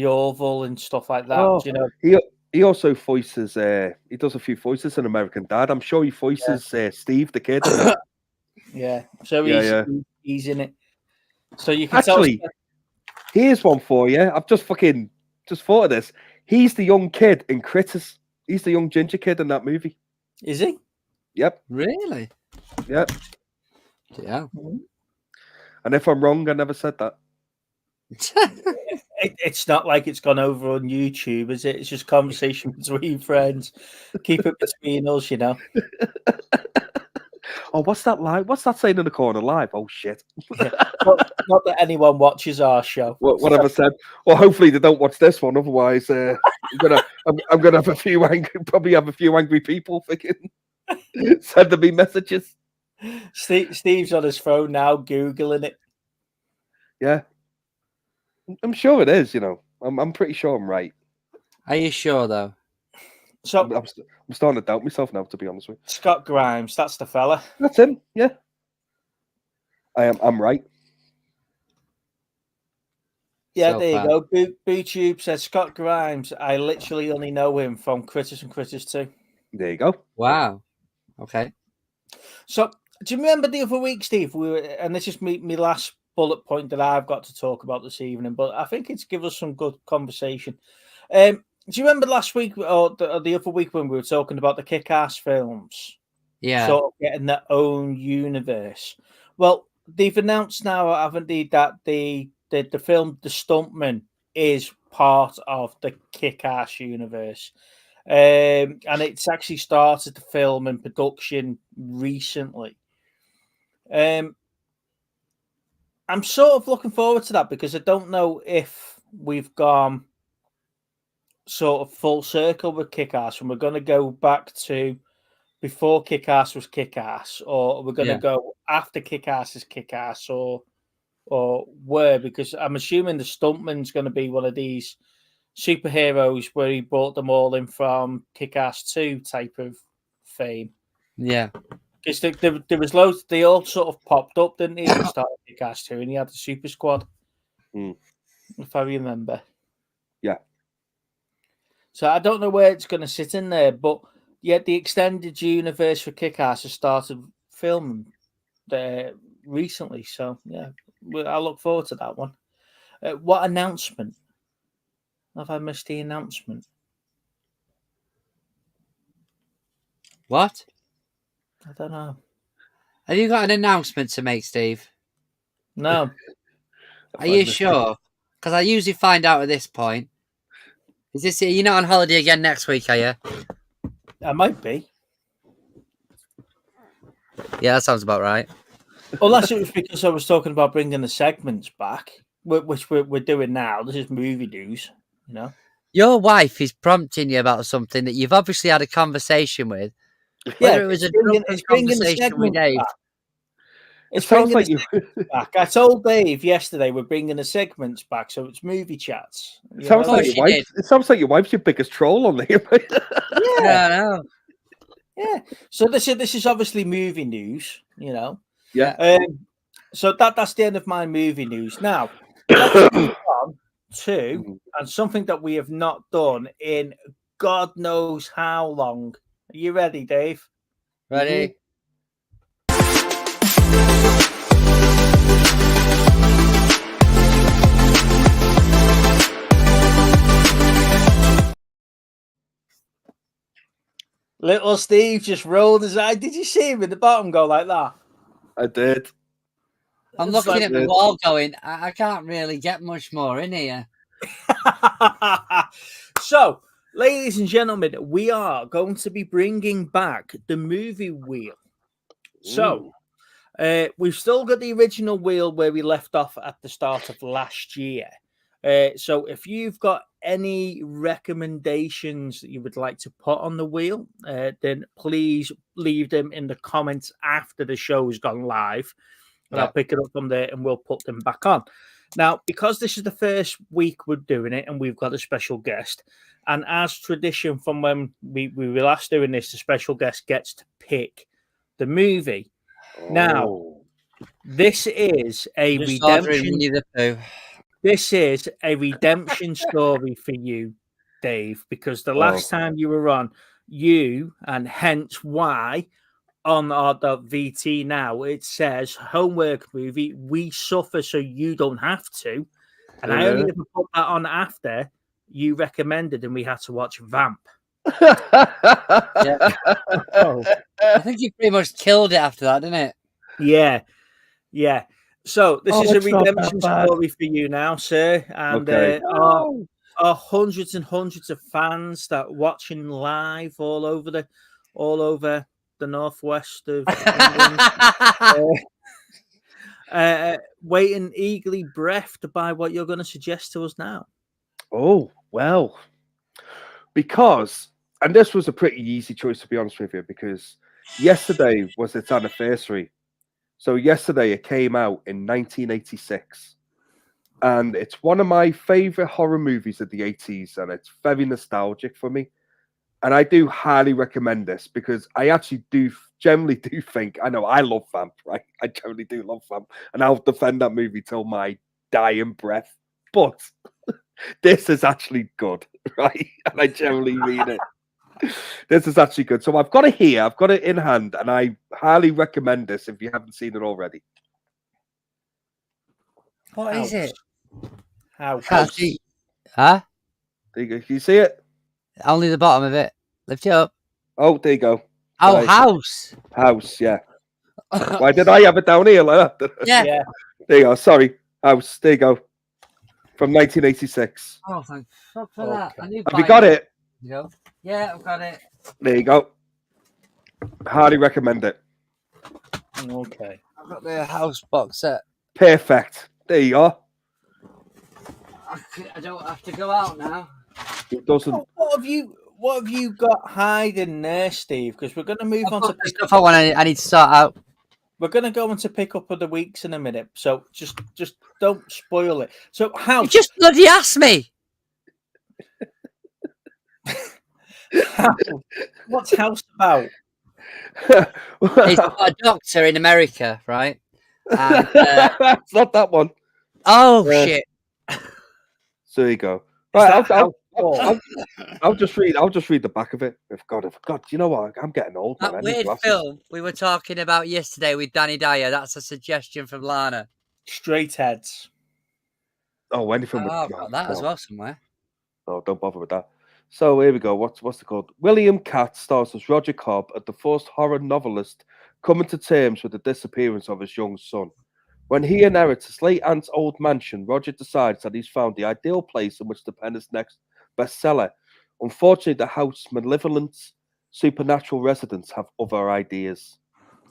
Orville and stuff like that. Oh, you know, he also voices. He does a few voices in American Dad. I'm sure he voices Steve the kid. Yeah. So he's in it. So you can actually. Here's one for you. I've just thought of this. He's the young kid in Critters. He's the young ginger kid in that movie. Is he? Yep. Really? Yep. Yeah. And if I'm wrong, I never said that. It's not like it's gone over on YouTube, is it? It's just conversation between friends. Keep it between us, you know. Oh, what's that live? What's that saying in the corner live? Oh shit! Not that anyone watches our show. Whatever said. Well, hopefully they don't watch this one. Otherwise, I'm gonna have a few angry people thinking sending me messages. Steve's on his phone now, googling it. Yeah, I'm sure it is. You know, I'm pretty sure I'm right. Are you sure though? So I'm starting to doubt myself now, to be honest with you. Scott Grimes, that's the fella. That's him. Yeah, I'm right. Yeah, So there far. you go. BooTube says Scott Grimes. I literally only know him from Critters and Critters 2. There you go. Wow. Okay. So, do you remember the other week, Steve? And this is my last bullet point that I've got to talk about this evening, but I think it's give us some good conversation. Do you remember last week or the other week when we were talking about the Kick-Ass films? Yeah. Sort of getting their own universe. Well, they've announced now, haven't they, that the film The Stuntman is part of the Kick-Ass universe. And it's actually started to film and production recently. I'm sort of looking forward to that because I don't know if we've gone sort of full circle with Kick-Ass and we're going to go back to before Kick-Ass was Kick-Ass, or we're going to go after Kick-Ass is Kick-Ass, or where, because I'm assuming the Stuntman's going to be one of these superheroes where he brought them all in from Kick-Ass 2 type of fame. Yeah. Because there was loads, they all sort of popped up, didn't they? At the start of Kick-Ass 2, and he had the Super Squad, if I remember. Yeah. So I don't know where it's going to sit in there, but yet the extended universe for Kick-Ass has started filming there recently. So yeah, I look forward to that one. What announcement? Have I missed the announcement? What? I don't know. Have you got an announcement to make, Steve? No. Are you sure? Because I usually find out at this point. Is this? You're not on holiday again next week, are you? I might be. Yeah, that sounds about right. Unless it was because I was talking about bringing the segments back, which we're doing now. This is movie news, you know. Your wife is prompting you about something that you've obviously had a conversation with. Yeah, Whether it was a drunken conversation with Dave. It's sounds like you back. I told Dave yesterday we're bringing the segments back, so it's movie chats. Sounds like your wife. It sounds like your wife's your biggest troll on there. Yeah, I know. Yeah. So this is obviously movie news, you know. Yeah. So that's the end of my movie news. Now, let's move on to and something that we have not done in God knows how long. Are you ready, Dave? Ready? Little Steve just rolled his eye. Did you see him in the bottom go like that? I did. I'm looking at the wall going, I can't really get much more in here. So, ladies and gentlemen, we are going to be bringing back the movie wheel. So, we've still got the original wheel where we left off at the start of last year. So if you've got any recommendations that you would like to put on the wheel, then please leave them in the comments after the show's gone live. And I'll pick it up from there and we'll put them back on. Now, because this is the first week we're doing it and we've got a special guest, and as tradition from when we were last doing this, the special guest gets to pick the movie. Now, this is a redemption. This is a redemption story for you, Dave, because the last time you were on, you, and hence why on the VT now, it says homework movie, we suffer so you don't have to. And I only ever put that on after you recommended and we had to watch Vamp. I think you pretty much killed it after that, didn't it? Yeah. So this is a it's not that redemption bad. story for you now, sir. And Okay. our hundreds and hundreds of fans that watching live all over the northwest of England, waiting eagerly breathed by what you're going to suggest to us now. Oh, well, because, and this was a pretty easy choice, to be honest with you, because yesterday was its anniversary. So yesterday it came out in 1986. And it's one of my favorite horror movies of the 80s, and it's very nostalgic for me. And I do highly recommend this because I actually generally do think, I know I love Vamp, right? I generally do love Vamp, and I'll defend that movie till my dying breath. But this is actually good, right? And I generally mean it. This is actually good. So I've got it here, I've got it in hand, and I highly recommend this if you haven't seen it already. What is it? House. Huh? There you go. Can you see it? Only the bottom of it. Lift it up. Oh, there you go. Oh, Right. House. House, yeah. Why did I have it down here like that? Yeah. There you go. Sorry. House. There you go. From 1986. Oh, thank fuck for that. I knew Have you got it? Go. Yeah, I've got it. There you go. Highly recommend it. Okay. I've got the House box set. Perfect. There you are. I don't have to go out now. It doesn't. What have you got hiding there, Steve? Because we're going to move on to stuff I need to sort out. We're going to go into pick up of the weeks in a minute, so just don't spoil it. So House. You just bloody asked me. What's House about? It's got a doctor in America, right? And, it's not that one. oh shit! So there you go. Right, House I'll just read the back of it. God, you know what? I'm getting old. Man. I That need weird glasses. film we were talking about yesterday with Danny Dyer. That's a suggestion from Lana. Straight Heads. Oh, anything with I've got that as well somewhere. Oh, don't bother with that. So here we go. What's it called? William Katz stars as Roger Cobb, at the first horror novelist coming to terms with the disappearance of his young son. When he inherits his late aunt's old mansion, Roger decides that he's found the ideal place in which to pen his next bestseller. Unfortunately, the house's malevolent supernatural residents have other ideas.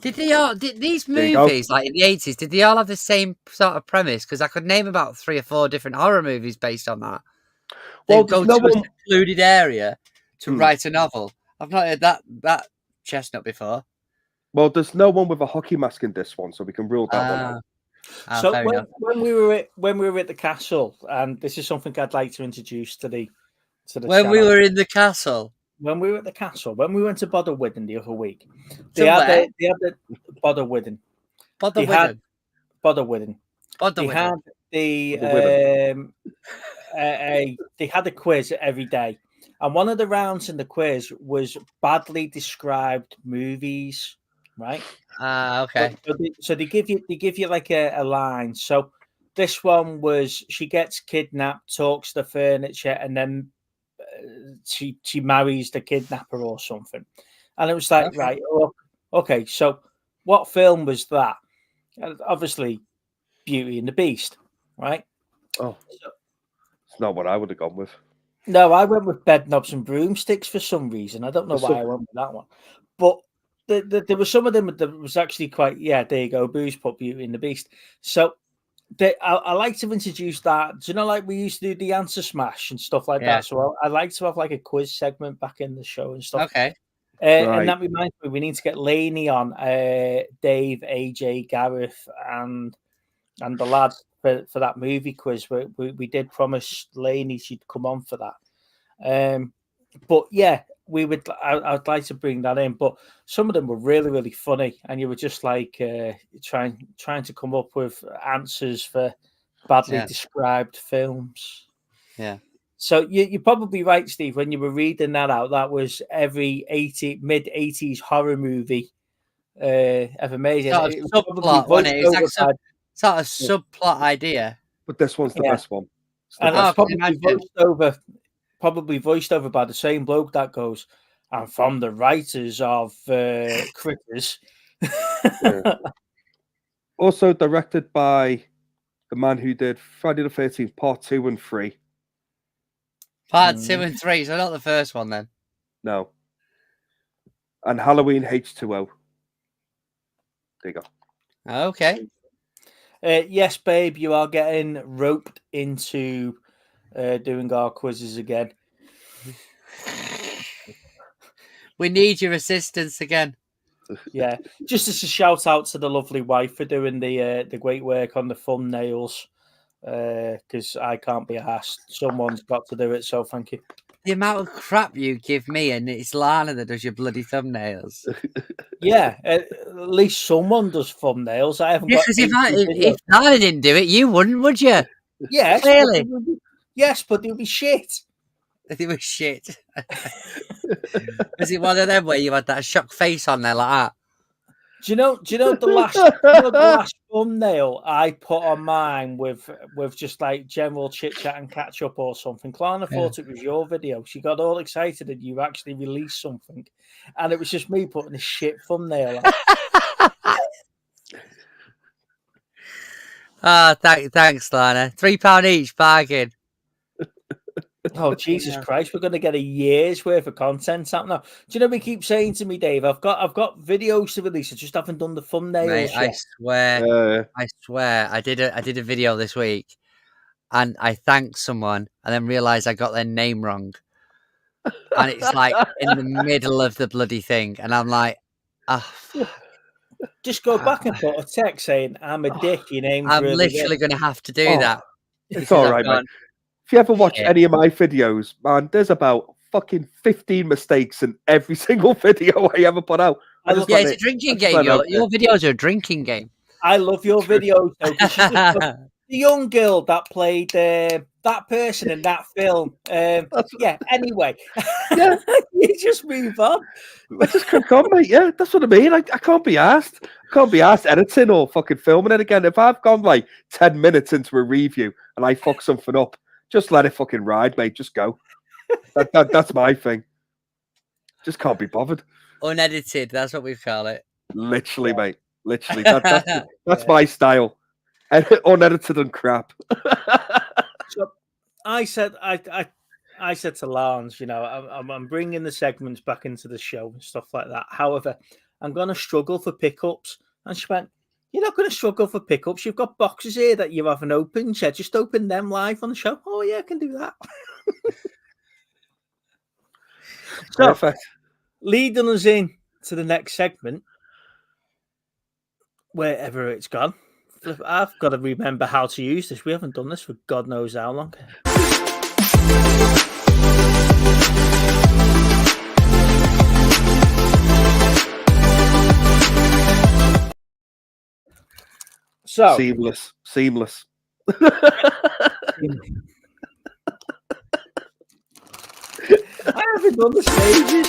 Did these movies, like in the 80s, did they all have the same sort of premise? Because I could name about 3 or 4 different horror movies based on that. They Well, go no to a one- secluded area to write a novel. I've not heard that chestnut before. Well, there's no one with a hockey mask in this one, so we can rule that one out. So when we were at the castle, and this is something I'd like to introduce to the when we channel. were in the castle. When we were at the castle, when we went to Bodderwidden the other week, They had the Bodderwidden. Bodderwidden. They had they had a quiz every day, and one of the rounds in the quiz was badly described movies, right? Okay. So they give you like a line. So this one was she gets kidnapped, talks the furniture, and then she marries the kidnapper or something. And it was like, Okay. right, okay. So what film was that? Obviously, Beauty and the Beast, right? Oh, it's not what I would have gone with. No, I went with Bedknobs and Broomsticks for some reason. I don't know why I went with that one, but there were some of them that was actually quite. Yeah, there you go. Booze put Beauty and the Beast. So I like to introduce that. Do you know, like we used to do the answer smash and stuff like that. So I like to have like a quiz segment back in the show and stuff. Okay. And that reminds me, we need to get Lainey on, Dave, AJ, Gareth, and the lad for that movie quiz. We did promise Lainey she'd come on for that. But yeah, I'd like to bring that in. But some of them were really, really funny, and you were just like trying to come up with answers for badly described films. Yeah. So you're probably right, Steve. When you were reading that out, that was every mid-80s horror movie ever made. Sort of subplot, wasn't it? It's like sort of subplot idea. But this one's the best one. And that's probably voiced over by the same bloke that goes, and from the writers of Critters. Also directed by the man who did Friday the 13th Part 2 and 3. Part 2 and 3, so not the first one then. No. And Halloween H2O. There you go. Okay. Yes, babe, you are getting roped into doing our quizzes again. We need your assistance again. Yeah, just as a shout out to the lovely wife for doing the great work on the thumbnails, because I can't be asked. Someone's got to do it, so thank you. The amount of crap you give me, and it's Lana that does your bloody thumbnails. Yeah, at least someone does thumbnails. I haven't got. Because if Lana didn't do it, you wouldn't, would you? Yes, clearly. But it would be shit. It was shit. Was it one of them where you had that shocked face on there like that? Do you know the last thumbnail I put on mine with just like general chit chat and catch up or something? Lana thought it was your video. She got all excited that you actually released something, and it was just me putting a shit thumbnail on. Thanks, Lana. £3 each, bargain. Oh, Jesus Christ, we're going to get a year's worth of content out now. Do you know, we keep saying to me, Dave, I've got videos to release. I just haven't done the thumbnails Mate, yet. I swear, I did a video this week, and I thanked someone, and then realised I got their name wrong, and it's like in the middle of the bloody thing, and I'm like, just go back and put a text saying, "I'm a dick. Your name's I'm really literally going to have to do that. It's all right, man. If you ever watch any of my videos, man, there's about fucking 15 mistakes in every single video I ever put out. It's a drinking game. Your videos are a drinking game. I love your videos, though. The young girl that played that person in that film. Anyway. Yeah. You just move on. I just crack on, mate. Yeah, that's what I mean. I can't be asked. I can't be asked editing or fucking filming it again. If I've gone like 10 minutes into a review and I fuck something up, just let it fucking ride, mate. Just go. That's my thing. Just can't be bothered. Unedited. That's what we call it. Literally, mate. Literally. That's my style. Unedited and crap. So I said to Lance, you know, I'm bringing the segments back into the show and stuff like that. However, I'm going to struggle for pickups. And she went, "You're not going to struggle for pickups. You've got boxes here that you haven't opened yet. Just open them live on the show." Oh, yeah, I can do that. Perfect. Leading us in to the next segment, wherever it's gone. I've got to remember how to use this. We haven't done this for God knows how long. So seamless. I haven't done the stages.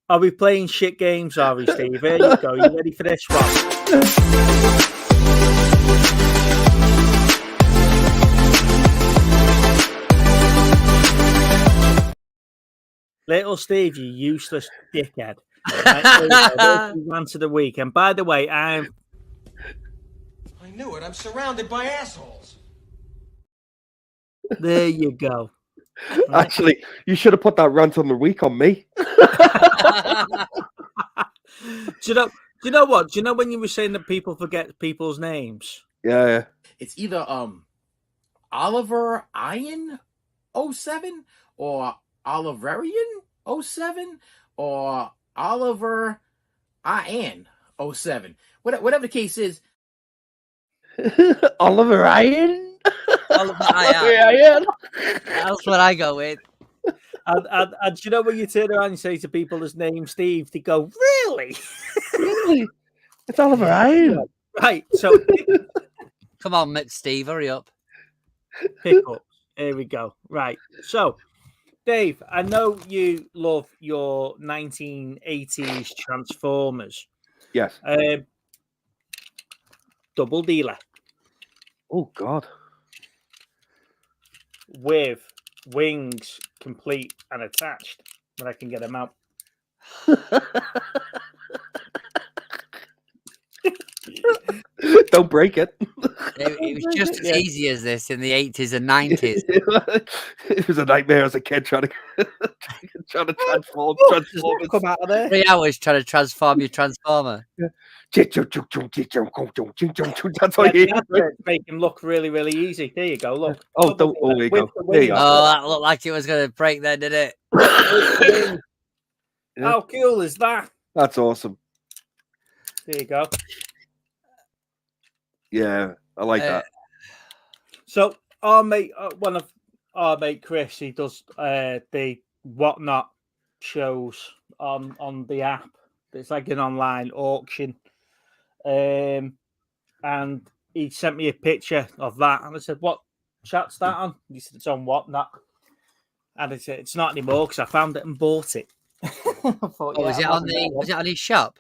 Are we playing shit games, are we, Steve? Here you go. You ready for this one? Little Steve, you useless dickhead. Right, answer the week. And by the way, I knew it. I'm surrounded by assholes. There you go. Right. Actually, you should have put that rant on the week on me. Do you know what? Do you know when you were saying that people forget people's names? Yeah. It's either Oliver Ian 07 or Oliverian 07 or Oliver Ian 07. Whatever the case is. Oliver Ian? Oliver Ian. That's what I go with. And do you know when you turn around and say to people his name Steve, they go, "Really? Really? It's Oliver Ian." Right. So come on, Steve, hurry up. Pick up. Here we go. Right. So Dave, I know you love your 1980s Transformers. Yes. Double Dealer. Oh God. With wings complete and attached when I can get them out. Don't break it. It was just as Yeah. easy as this in the 80s and 90s. It was a nightmare as a kid trying to transform. Does that come out of there? 3 hours trying to transform your transformer. That's all Yeah, you that's hear. it. Make him look really, really easy. There you go. Look. Oh, don't. Oh, there you go. With the There you wings. go. Oh, that looked like it was going to break then, didn't it? Yeah. How cool is that? That's awesome. There you go. Yeah, I like that. So our mate, one of our mate Chris, he does the Whatnot shows on the app. It's like an online auction, and he sent me a picture of that, and I said, "What chat's that on?" He said, "It's on Whatnot," and I said, "It's not anymore because I found it and bought it." I thought, Oh, was yeah, it on the? Was it on his shop?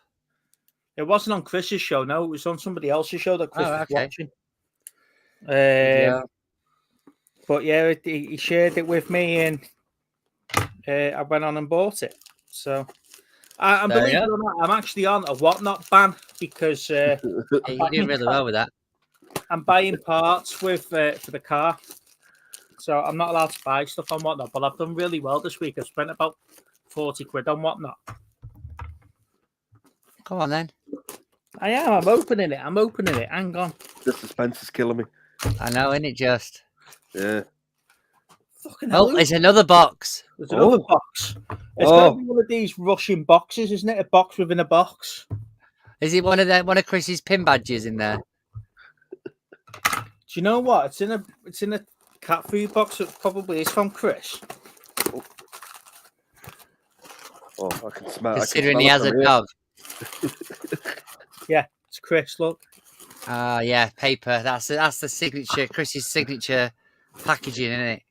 It wasn't on Chris's show. No, it was on somebody else's show that Chris Oh, was okay. watching. Yeah. But yeah, he shared it with me, and I went on and bought it. So, and There believe you it or not, I'm actually on a Whatnot ban because You're doing really well with that. I'm buying parts with for the car. So I'm not allowed to buy stuff on Whatnot, but I've done really well this week. I've spent about 40 quid on Whatnot. Come on then. I am. I'm opening it. Hang on. The suspense is killing me. I know, isn't it just? Yeah. Fucking Oh, hell. it's another box. There's another Oh. box. It's Oh. going to be one of these Russian boxes, isn't it? A box within a box. Is it one of Chris's pin badges in there? Do you know what? It's in a cat food box. It probably is from Chris. Oh, I can smell. Considering I he can has smell a it dog. Yeah, it's Chris. Look. Yeah, paper. That's the signature, Chris's signature packaging, isn't it?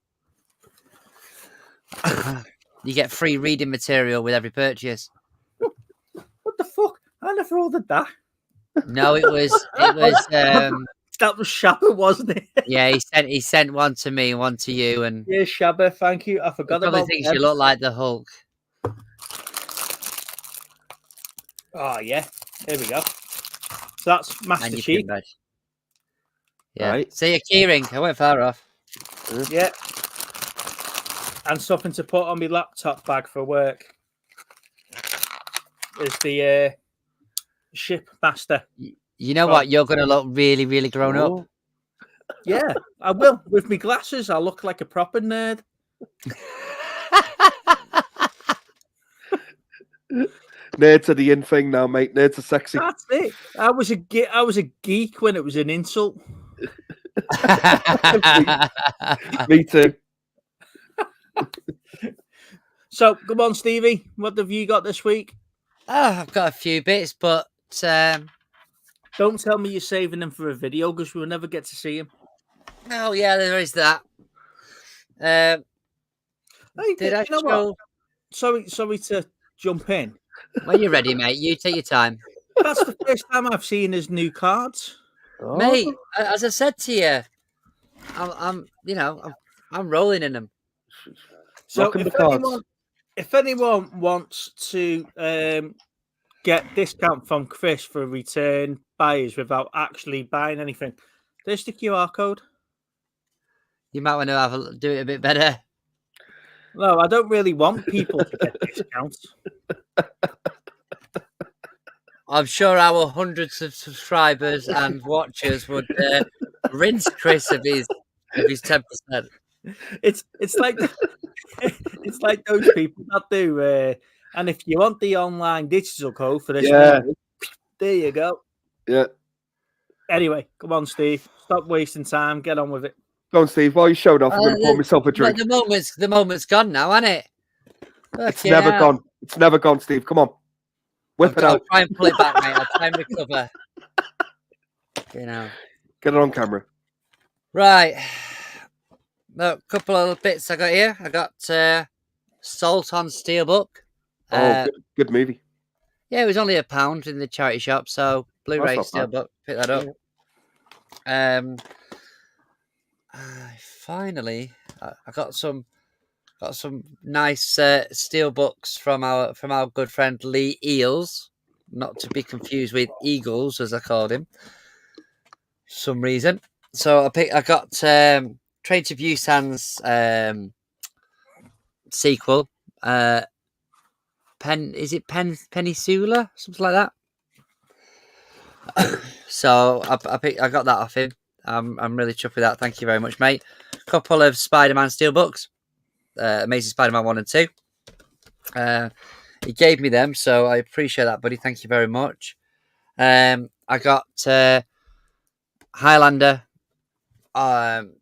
You get free reading material with every purchase. What the fuck? I never ordered that. No, it was That was Shabba, wasn't it? yeah, he sent one to me, one to you, and Yeah, Shabba. Thank you. I he forgot probably about thinks them. you look like the Hulk. Oh yeah. Here we go. So that's Master And your Chief. pin badge. Yeah. Right. See a keyring. I went far off. Yeah. And something to put on my laptop bag for work is the Ship Master. You know Oh. what? You're gonna look really, really grown up. Oh. Yeah, I will. With my glasses, I look like a proper nerd. Nerds are the in thing now, mate. Nerds are sexy. That's it. I was a geek when it was an insult. Me too. So, come on, Stevie. What have you got this week? Oh, I've got a few bits, but Don't tell me you're saving them for a video because we'll never get to see them. oh yeah, there is that. Hey, Did I you know show? what? Sorry to jump in. When you're ready, mate, you take your time, That's the first time I've seen his new cards. Oh. mate. As I said to you, I'm rolling in them. So Rocking the cards. if anyone wants to get discount from Chris for return buyers without actually buying anything, there's the QR code. You might want to do it a bit better. No, I don't really want people to get discounts. I'm sure our hundreds of subscribers and watchers would rinse Chris of his 10%. It's like it's like those people that do. And if you want the online digital code for this, Yeah. video, there you go. Yeah. Anyway, come on, Steve. Stop wasting time. Get on with it. Go on, Steve. While you showed off, I'm going to pour myself a But drink. the moment's gone now, hasn't it? It's never gone. It's never gone, Steve. Come on. Whip it I'll out. try and pull it back, mate. I'll try and recover. You know. Get it on camera. Right. A couple of bits I got here. I got Salt on Steelbook. Oh, good movie. Yeah, it was only £1 in the charity shop, so Blu-ray That's not Steelbook. Pick that up. Finally, I got some Got some nice steel books from our good friend Lee Eels, not to be confused with Eagles as I called him. For some reason. So I got Train to Busan's sequel. Peninsula, something like that. So I got that off him. I'm really chuffed with that. Thank you very much, mate. Couple of Spider-Man steelbooks, Amazing Spider-Man 1 and 2. He gave me them, so I appreciate that, buddy. Thank you very much. I got Highlander.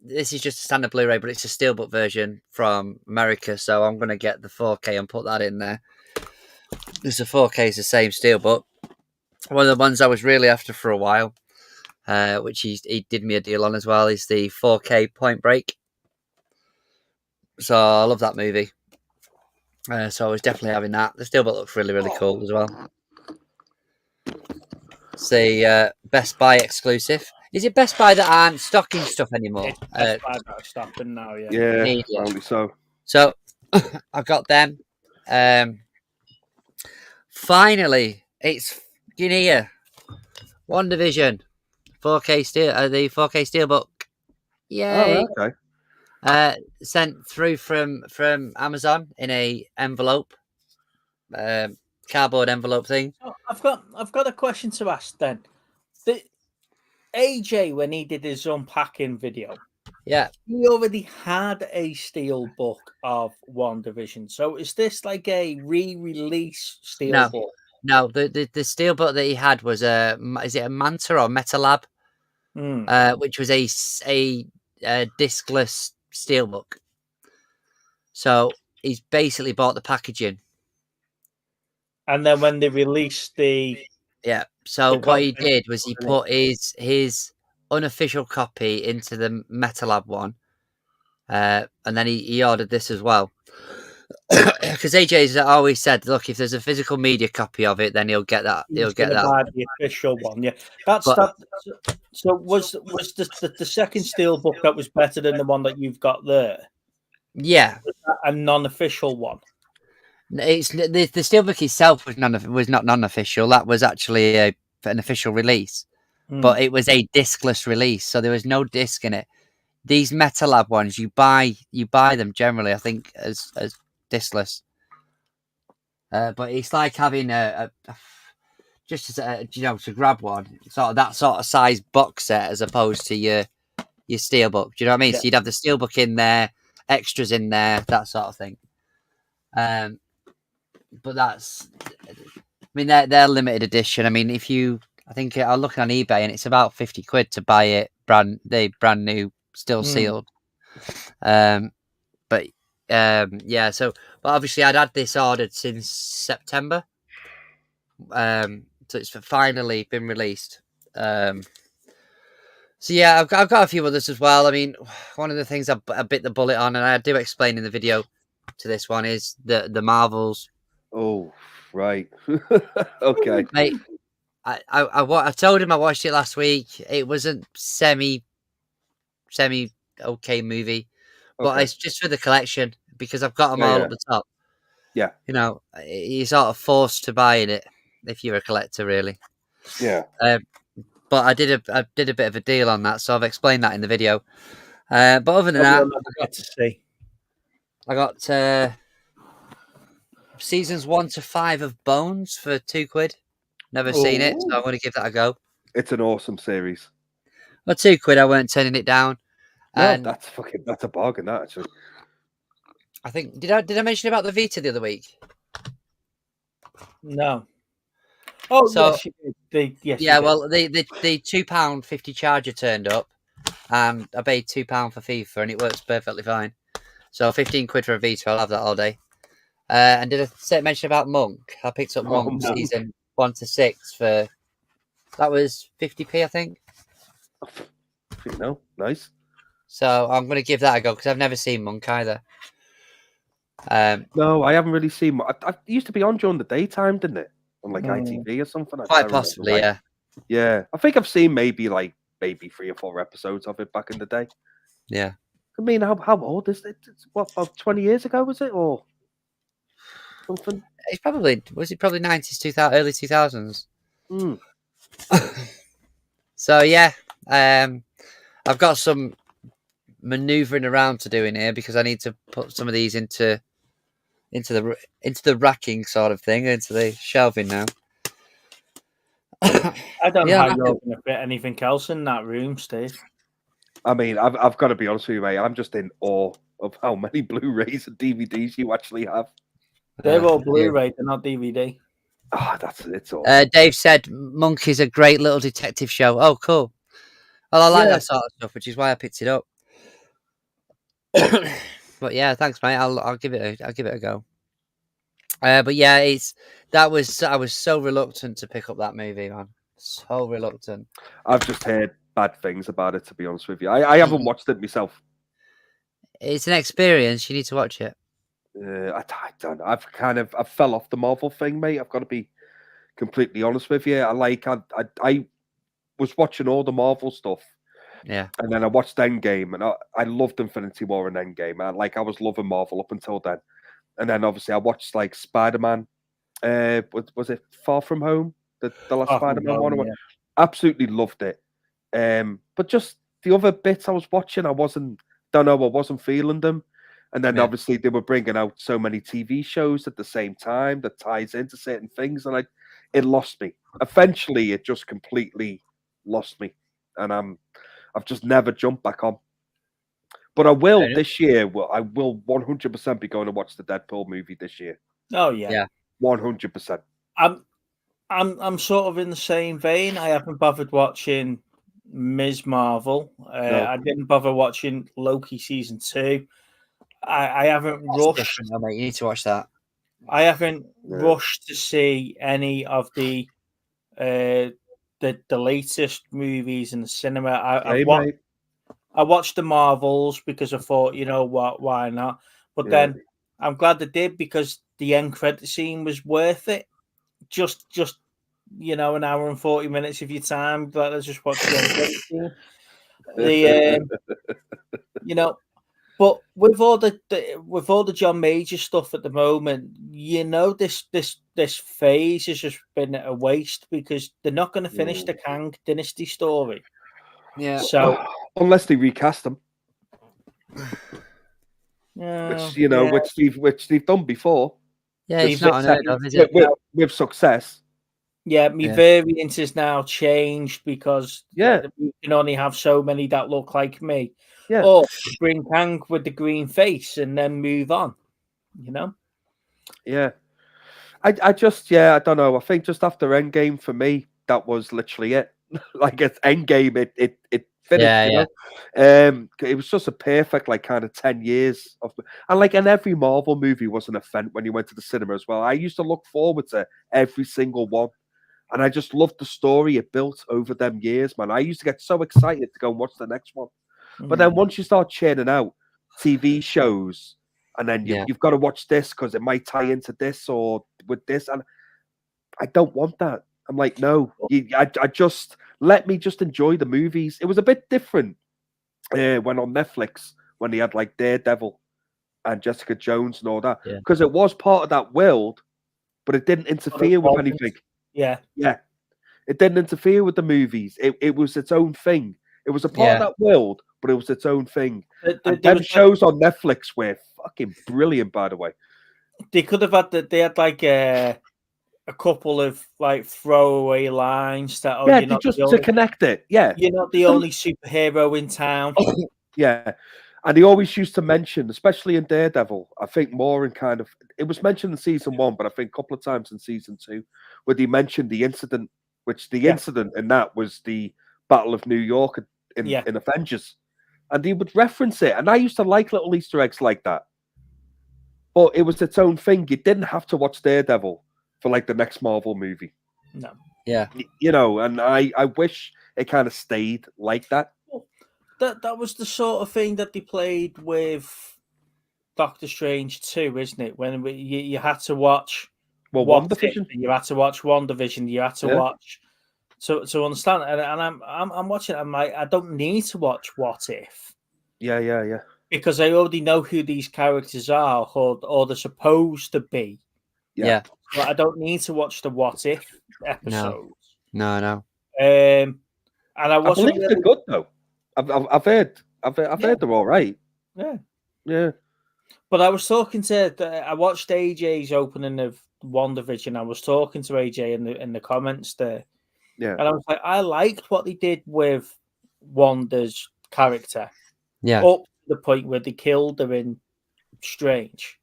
This is just a standard Blu-ray, but it's a steelbook version from America, so I'm going to get the 4K and put that in there. This is 4K, is the same steelbook. One of the ones I was really after for a while, which he did me a deal on as well, is the 4K Point Break. So I love that movie. So I was definitely having that. The steelbook looks really, really cool as well. It's a Best Buy exclusive. Is it Best Buy that aren't stocking stuff anymore? Best Buy that are stopping now, yeah. Yeah, probably so. So I got them. Finally, it's here. WandaVision, 4K steel, the 4K steelbook. Yay! Oh, okay. Sent through from Amazon in a envelope, cardboard envelope thing. Oh, I've got a question to ask then. The AJ, when he did his unpacking video, Yeah, he already had a steel book of WandaVision. So is this like a re-release steel No. book? no, the steelbook that he had was is it a Manta or Metalab, which was a discless steelbook. So he's basically bought the packaging. And then when they released the So the what he copy, did was he put his unofficial copy into the Metalab one, and then he ordered this as well. Because AJ's always said, look, if there's a physical media copy of it, then he'll get that. He'll get that. buy the official one, yeah. That's But- that. So was the second steel book that was better than the one that you've got there? Yeah, Was that a non-official one? it's the steelbook itself was not non-official. That was actually an official release, but it was a discless release, so there was no disc in it. These Metalab ones, you buy them generally, I think, as discless. But it's like having just as to grab one, sort of that sort of size box set as opposed to your steelbook. Do you know what I mean? Yeah. So you'd have the steelbook in there, extras in there, that sort of thing. But that's, I mean, they're limited edition. I mean, I think I'm looking on eBay and it's about £50 to buy it brand new, still sealed. But so obviously I'd had this ordered since September. So it's finally been released. So yeah, I've got a few others as well. I mean, one of the things I bit the bullet on, and I do explain in the video to this one, is the Marvels. Oh, right. Okay. Mate, I told him I watched it last week. It was a semi okay movie, but Okay. it's just for the collection because I've got them all at the top. Yeah. You know, you're sort of forced to buy it if you're a collector, really. Yeah. But I did a bit of a deal on that, so I've explained that in the video. But other than that, Get to see. I got seasons 1 to 5 of Bones for £2. Never seen it, so I'm going to give that a go. It's an awesome series. Well, £2, I weren't turning it down. No, And that's a bargain, that actually. I think did I mention about the Vita the other week? No. Oh, So- yes, you did. Yes, you Yeah, did. well, the £2.50 charger turned up, and I paid £2 for FIFA, and it works perfectly fine. So £15 for a Vita, I'll have that all day. And did I mention about Monk? I picked up Monk no. season 1 to 6 for that was 50p, I think. Nice. So I'm going to give that a go because I've never seen Monk either. No, I haven't really seen. I used to be on during the daytime, didn't it? On like Mm. ITV or something. I Quite can't remember, possibly, like- yeah. Yeah, I think I've seen maybe 3 or 4 episodes of it back in the day. Yeah. I mean, how old is it? It's, what, about 20 years ago, was it? Or something? It's probably 90s, 2000, early 2000s. Mm. So yeah, I've got some maneuvering around to do in here because I need to put some of these into the racking sort of thing, into the shelving now. I don't know Yeah, how I you're going to fit anything else in that room, Steve. I mean, I've got to be honest with you, mate. I'm just in awe of how many Blu-rays and DVDs you actually have. They're all Blu-ray, they're not DVD. Ah, it's all. Dave said Monkey's a great little detective show. Oh, cool. Well, I like that sort of stuff, which is why I picked it up. But yeah, thanks, mate. I'll give it a go. But yeah, I was so reluctant to pick up that movie, man. So reluctant. I've just heard bad things about it, to be honest with you. I haven't watched it myself. It's an experience. You need to watch it. I don't know. I fell off the Marvel thing, mate. I've got to be completely honest with you. I was watching all the Marvel stuff. Yeah. And then I watched Endgame, and I loved Infinity War and Endgame. I was loving Marvel up until then. And then obviously I watched like Spider-Man. Was it Far From Home? The last Spider-Man one. Yeah. Absolutely loved it. But just the other bits I was watching, I wasn't feeling them. And then obviously they were bringing out so many TV shows at the same time that ties into certain things, and it lost me. Eventually, it just completely lost me, and I've just never jumped back on. But I will this year. Well, I will 100% be going to watch the Deadpool movie this year. Oh yeah, 100%. I'm sort of in the same vein. I haven't bothered watching Ms. Marvel. I didn't bother watching Loki season 2. I haven't rushed. You need to watch that. I haven't rushed to see any of the latest movies in the cinema. I watched the Marvels because I thought, you know what, why not? But then I'm glad I did because the end credit scene was worth it. Just an hour and 40 minutes of your time. Let's just watch the end credit scene. But with all the John Major stuff at the moment, this phase has just been a waste because they're not going to finish the Kang Dynasty story. Yeah. So unless they recast them, which they've done before. Yeah, it's not unheard of, is it? With success. Yeah, my variant is now changed because we can only have so many that look like me. Yeah. Or bring Kang with the green face and then move on. Yeah. I don't know. I think just after Endgame for me, that was literally it. Like it's Endgame, it finished. It was just a perfect kind of 10 years of, and every Marvel movie was an event when you went to the cinema as well. I used to look forward to every single one. And I just loved the story it built over them years, man. I used to get so excited to go and watch the next one. But then once you start churning out TV shows, and then you've got to watch this because it might tie into this or with this, and I don't want that. I'm like, no, I just let me just enjoy the movies. It was a bit different when on Netflix when they had like Daredevil and Jessica Jones and all that, because it was part of that world, but it didn't interfere with anything. Yeah. It didn't interfere with the movies. It was its own thing. It was a part of that world, but it was its own thing. Them shows on Netflix were fucking brilliant, by the way. They could have had they had like a couple of like throwaway lines that just to connect it. Yeah, you're not the only superhero in town. Yeah, and they always used to mention, especially in Daredevil, I think more in kind of it was mentioned in season 1, but I think a couple of times in season 2, where they mentioned the incident, which the incident in that was the Battle of New York in Avengers, and they would reference it, and I used to like little Easter eggs like that. But it was its own thing. You didn't have to watch Daredevil for like the next Marvel movie. No. Yeah. And I wish it kind of stayed like that. That was the sort of thing that they played with Doctor Strange 2, isn't it? When you had to watch WandaVision. You had to watch WandaVision. You had to watch to understand. And I'm watching it. I'm like, I don't need to watch What If. Yeah. because I already know who these characters are, or they're supposed to be. Yeah. But I don't need to watch the What If episodes. No. And I I wasn't believe they're good though. I've heard they're all right. Yeah. Yeah. But I was talking I watched AJ's opening of WandaVision. I was talking to AJ in the comments there. Yeah. And I was like, I liked what they did with Wanda's character. Yeah. Up to the point where they killed her in Strange.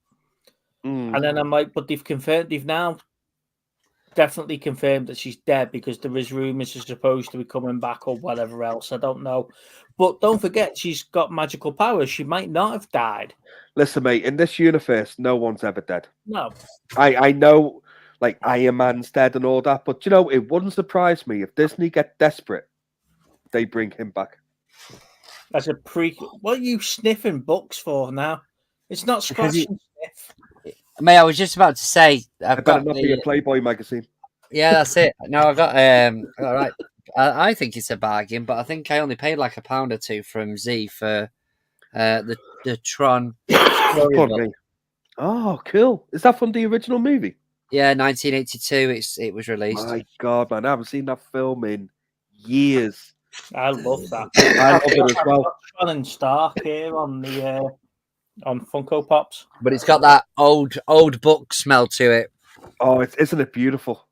Mm. And then I'm like, but they've now definitely confirmed that she's dead because there is rumors she's supposed to be coming back or whatever else. I don't know. But don't forget, she's got magical powers. She might not have died. Listen, mate, in this universe, no one's ever dead. No. I know, like, Iron Man's dead and all that, but, it wouldn't surprise me if Disney get desperate, they bring him back. As a what are you sniffing books for now? It's not scratch and sniff. Mate, I was just about to say, I better not be a Playboy magazine. Yeah, that's it. No, I got all right. I think it's a bargain, but I think I only paid like £1 or £2 from Z for the Tron. Oh, cool! Is that from the original movie? Yeah, 1982. It was released. My God, man, I haven't seen that film in years. I love that. I love it as well. Tron and Stark here on the on Funko Pops, but it's got that old book smell to it. Oh, isn't it beautiful?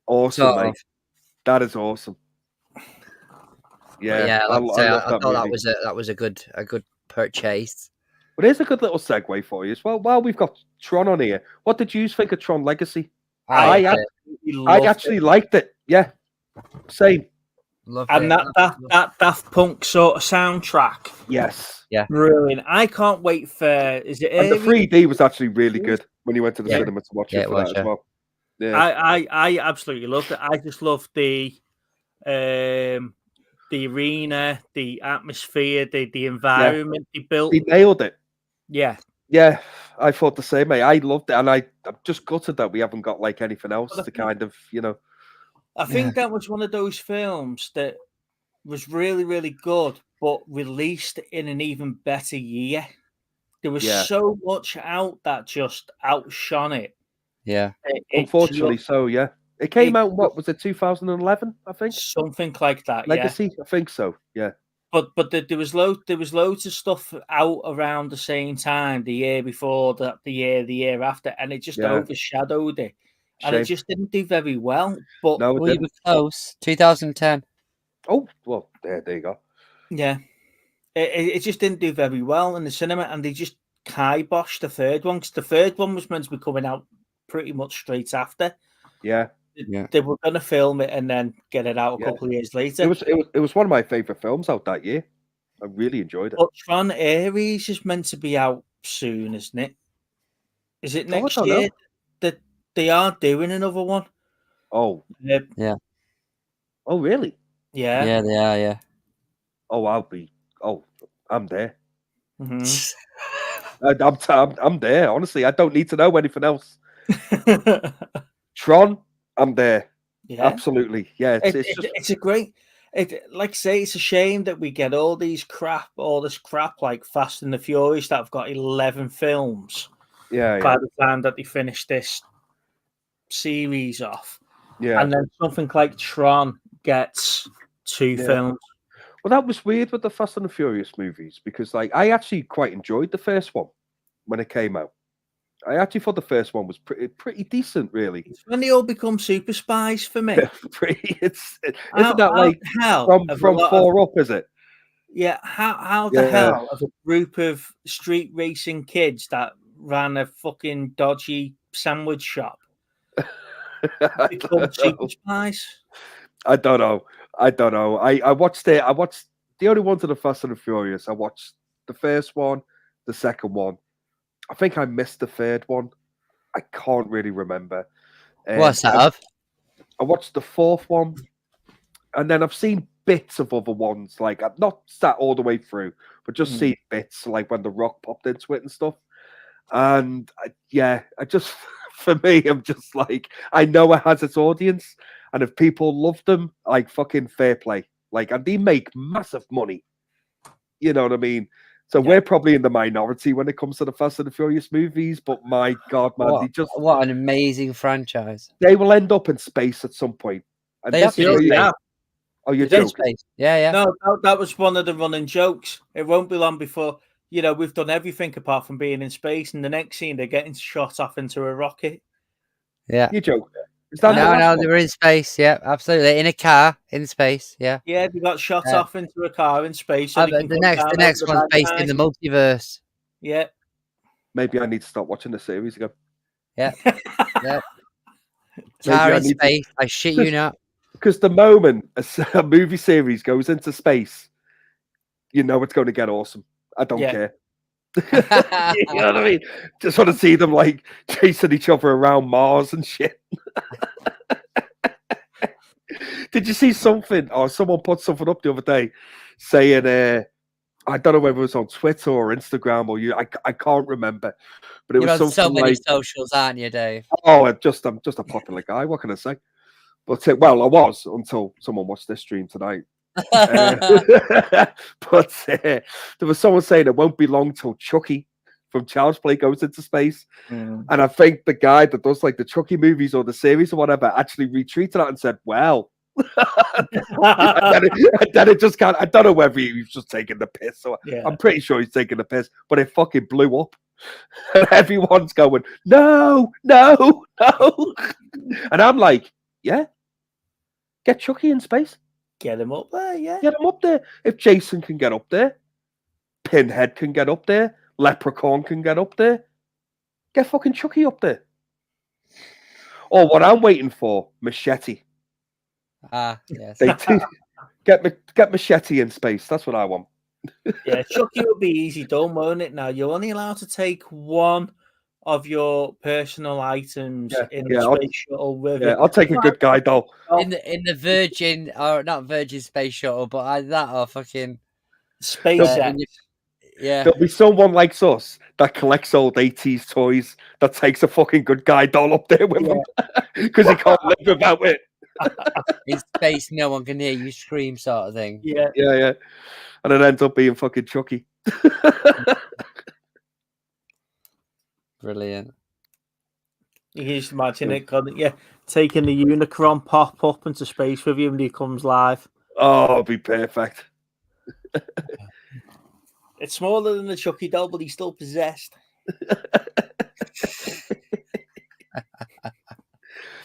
Awesome, mate. That is awesome. Yeah, I thought that was a good purchase. But here's a good little segue for you as well. While we've got Tron on here, what did you think of Tron Legacy? I actually liked it. Yeah, same. And that Daft Punk sort of soundtrack. Yes. Yeah. Brilliant. I can't wait for. Is it? And the 3D was actually really good when you went to the cinema to watch it for that as well. Yeah. I absolutely loved it. I just loved the arena, the atmosphere, the environment they built. They nailed it. Yeah. Yeah, I thought the same, mate. I loved it, and I'm just gutted that we haven't got like anything else to kind of, I think that was one of those films that was really, really good, but released in an even better year. There was so much out that just outshone it. Yeah. Unfortunately, yeah. It came out, what was it, 2011, I think? Something like that, Legacy, I think so, yeah. But there was loads of stuff out around the same time, the year before, the year after, and it just overshadowed it. And it just didn't do very well. But we were close. 2010. Oh, well, there you go. Yeah. It just didn't do very well in the cinema, and they just kiboshed the third one, because the third one was meant to be coming out pretty much straight after. Yeah. They were going to film it and then get it out a couple of years later. It was one of my favorite films out that year. I really enjoyed it. But Tron Ares is meant to be out soon, isn't it? Is it next year that they are doing another one? Oh. Yeah. Oh, really? Yeah. Yeah, they are, yeah. Oh, I'm there. Mm-hmm. I'm there. Honestly, I don't need to know anything else. Tron, I'm there. Yeah, absolutely. Yeah, it's a great. Like I say, it's a shame that we get all this crap like Fast and the Furious that have got 11 films. Yeah. By the time that they finish this series off. Yeah. And then something like Tron gets 2 films. Well, that was weird with the Fast and the Furious movies, because I actually quite enjoyed the first one when it came out. I actually thought the first one was pretty decent, really. It's when they all become super spies for me. Isn't that like from 4 up, is it? Yeah. How the hell of a group of street racing kids that ran a fucking dodgy sandwich shop become super spies? I don't know. I watched it. I watched the only ones of the Fast and the Furious. I watched the first one, the second one. I think I missed the third one. I can't really remember. What's that of? I watched the fourth one, and then I've seen bits of other ones. Like, I've not sat all the way through, but just seen bits, like when The Rock popped into it and stuff. And for me, I'm just like, I know it has its audience, and if people love them, like, fucking fair play. Like, and they make massive money. You know what I mean? So we're probably in the minority when it comes to the Fast and the Furious movies. But my God, man, what an amazing franchise. They will end up in space at some point. And They that's have to do Yeah. Oh, you're They're in joking? space. Yeah. No, that was one of the running jokes. It won't be long before, we've done everything apart from being in space, and the next scene they're getting shot off into a rocket. Yeah. You joke. Is that No, they were in space. Yeah, absolutely. In a car in space. Yeah. Yeah, they got shot off into a car in space. So The next one's based in the multiverse. Yeah. Maybe I need to stop watching the series again. Yeah. Car in space. I shit you not. Because the moment a movie series goes into space, you know it's going to get awesome. I don't care. You know what I mean? Just want to see them like chasing each other around Mars and shit. Did you see something? Or someone put something up the other day saying, I don't know whether it was on Twitter or Instagram or I can't remember, but it was something so many like, socials, aren't you, Dave? Oh, I'm just a popular guy. What can I say? But I was until someone watched this stream tonight. But there was someone saying it won't be long till Chucky from Child's Play goes into space, and I think the guy that does like the Chucky movies or the series or whatever actually retweeted that and said, "Well." and then it just can't. I don't know whether he was just taking the piss or I'm pretty sure he's taking the piss, but it fucking blew up. And everyone's going, no, and I'm like, yeah, get Chucky in space. Get him up there, yeah. Get him up there. If Jason can get up there, Pinhead can get up there, Leprechaun can get up there, get fucking Chucky up there. Or what I'm waiting for, Machete. Yes. Get Machete in space. That's what I want. Yeah, Chucky would be easy done, won't it? Now you're only allowed to take one of your personal items in the space shuttle with you. I'll take a good guy doll. In the Virgin or not Virgin space shuttle, but that or fucking SpaceX. Yeah. There'll be someone like us that collects old 80s toys that takes a fucking good guy doll up there with him because he can't live without it. In space, no one can hear you scream, sort of thing. Yeah. And it ends up being fucking Chucky. Brilliant. You can just imagine it, couldn't you? Taking the Unicron pop up into space with you when he comes live. Oh, it'd be perfect. It's smaller than the Chucky doll, but he's still possessed.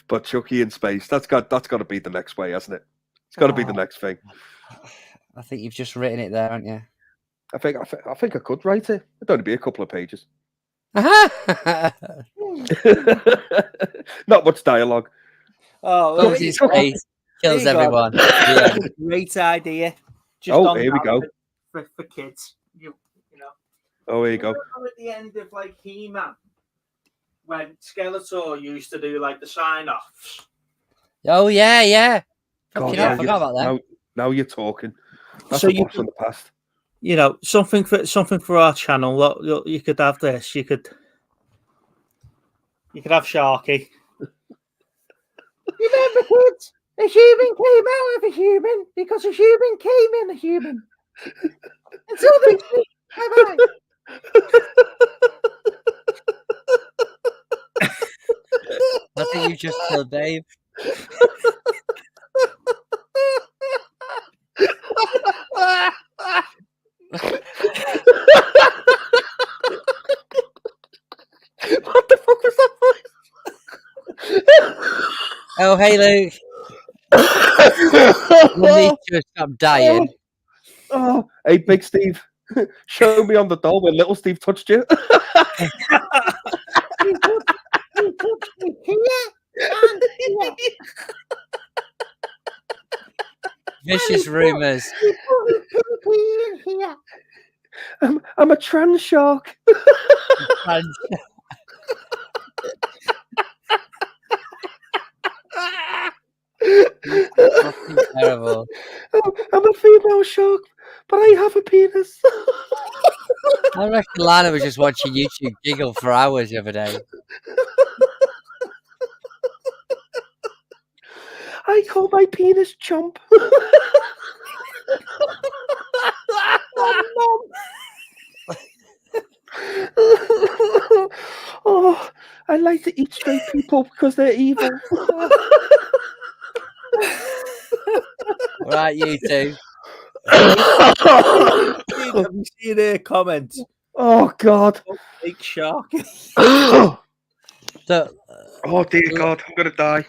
But Chucky in space, that's got to be the next way, hasn't it? It's got to be the next thing. I think you've just written it there, haven't you? I think I could write it. It'd only be a couple of pages. Not much dialogue. Oh, in space, kills everyone. Yeah. Great idea. Just here we go. For kids, you know. Oh, here you go. At the end of like He-Man, when Skeletor used to do like the sign-offs. Oh yeah. God, I forgot about that. Now you're talking. That's So a blast from the past. You know, something for our channel. Look, you could have this. You could have Sharky. Remember, kids, a human came out of a human because a human came in a human. Until next week. Bye-bye. I think you just killed Dave. What the fuck was that voice? Oh, hey, Luke. You need to stop dying. Oh, hey, Big Steve. Show me on the doll when Little Steve touched you. Vicious rumors. I'm a trans shark. Terrible. I'm a female shark, but I have a penis. I reckon Lana was just watching YouTube giggle for hours the other day. I call my penis chomp. Oh, no. like to eat straight people because they're evil. Right, you two. Have you seen a comment? Oh God. Big shark. So, Oh dear God, I'm gonna die.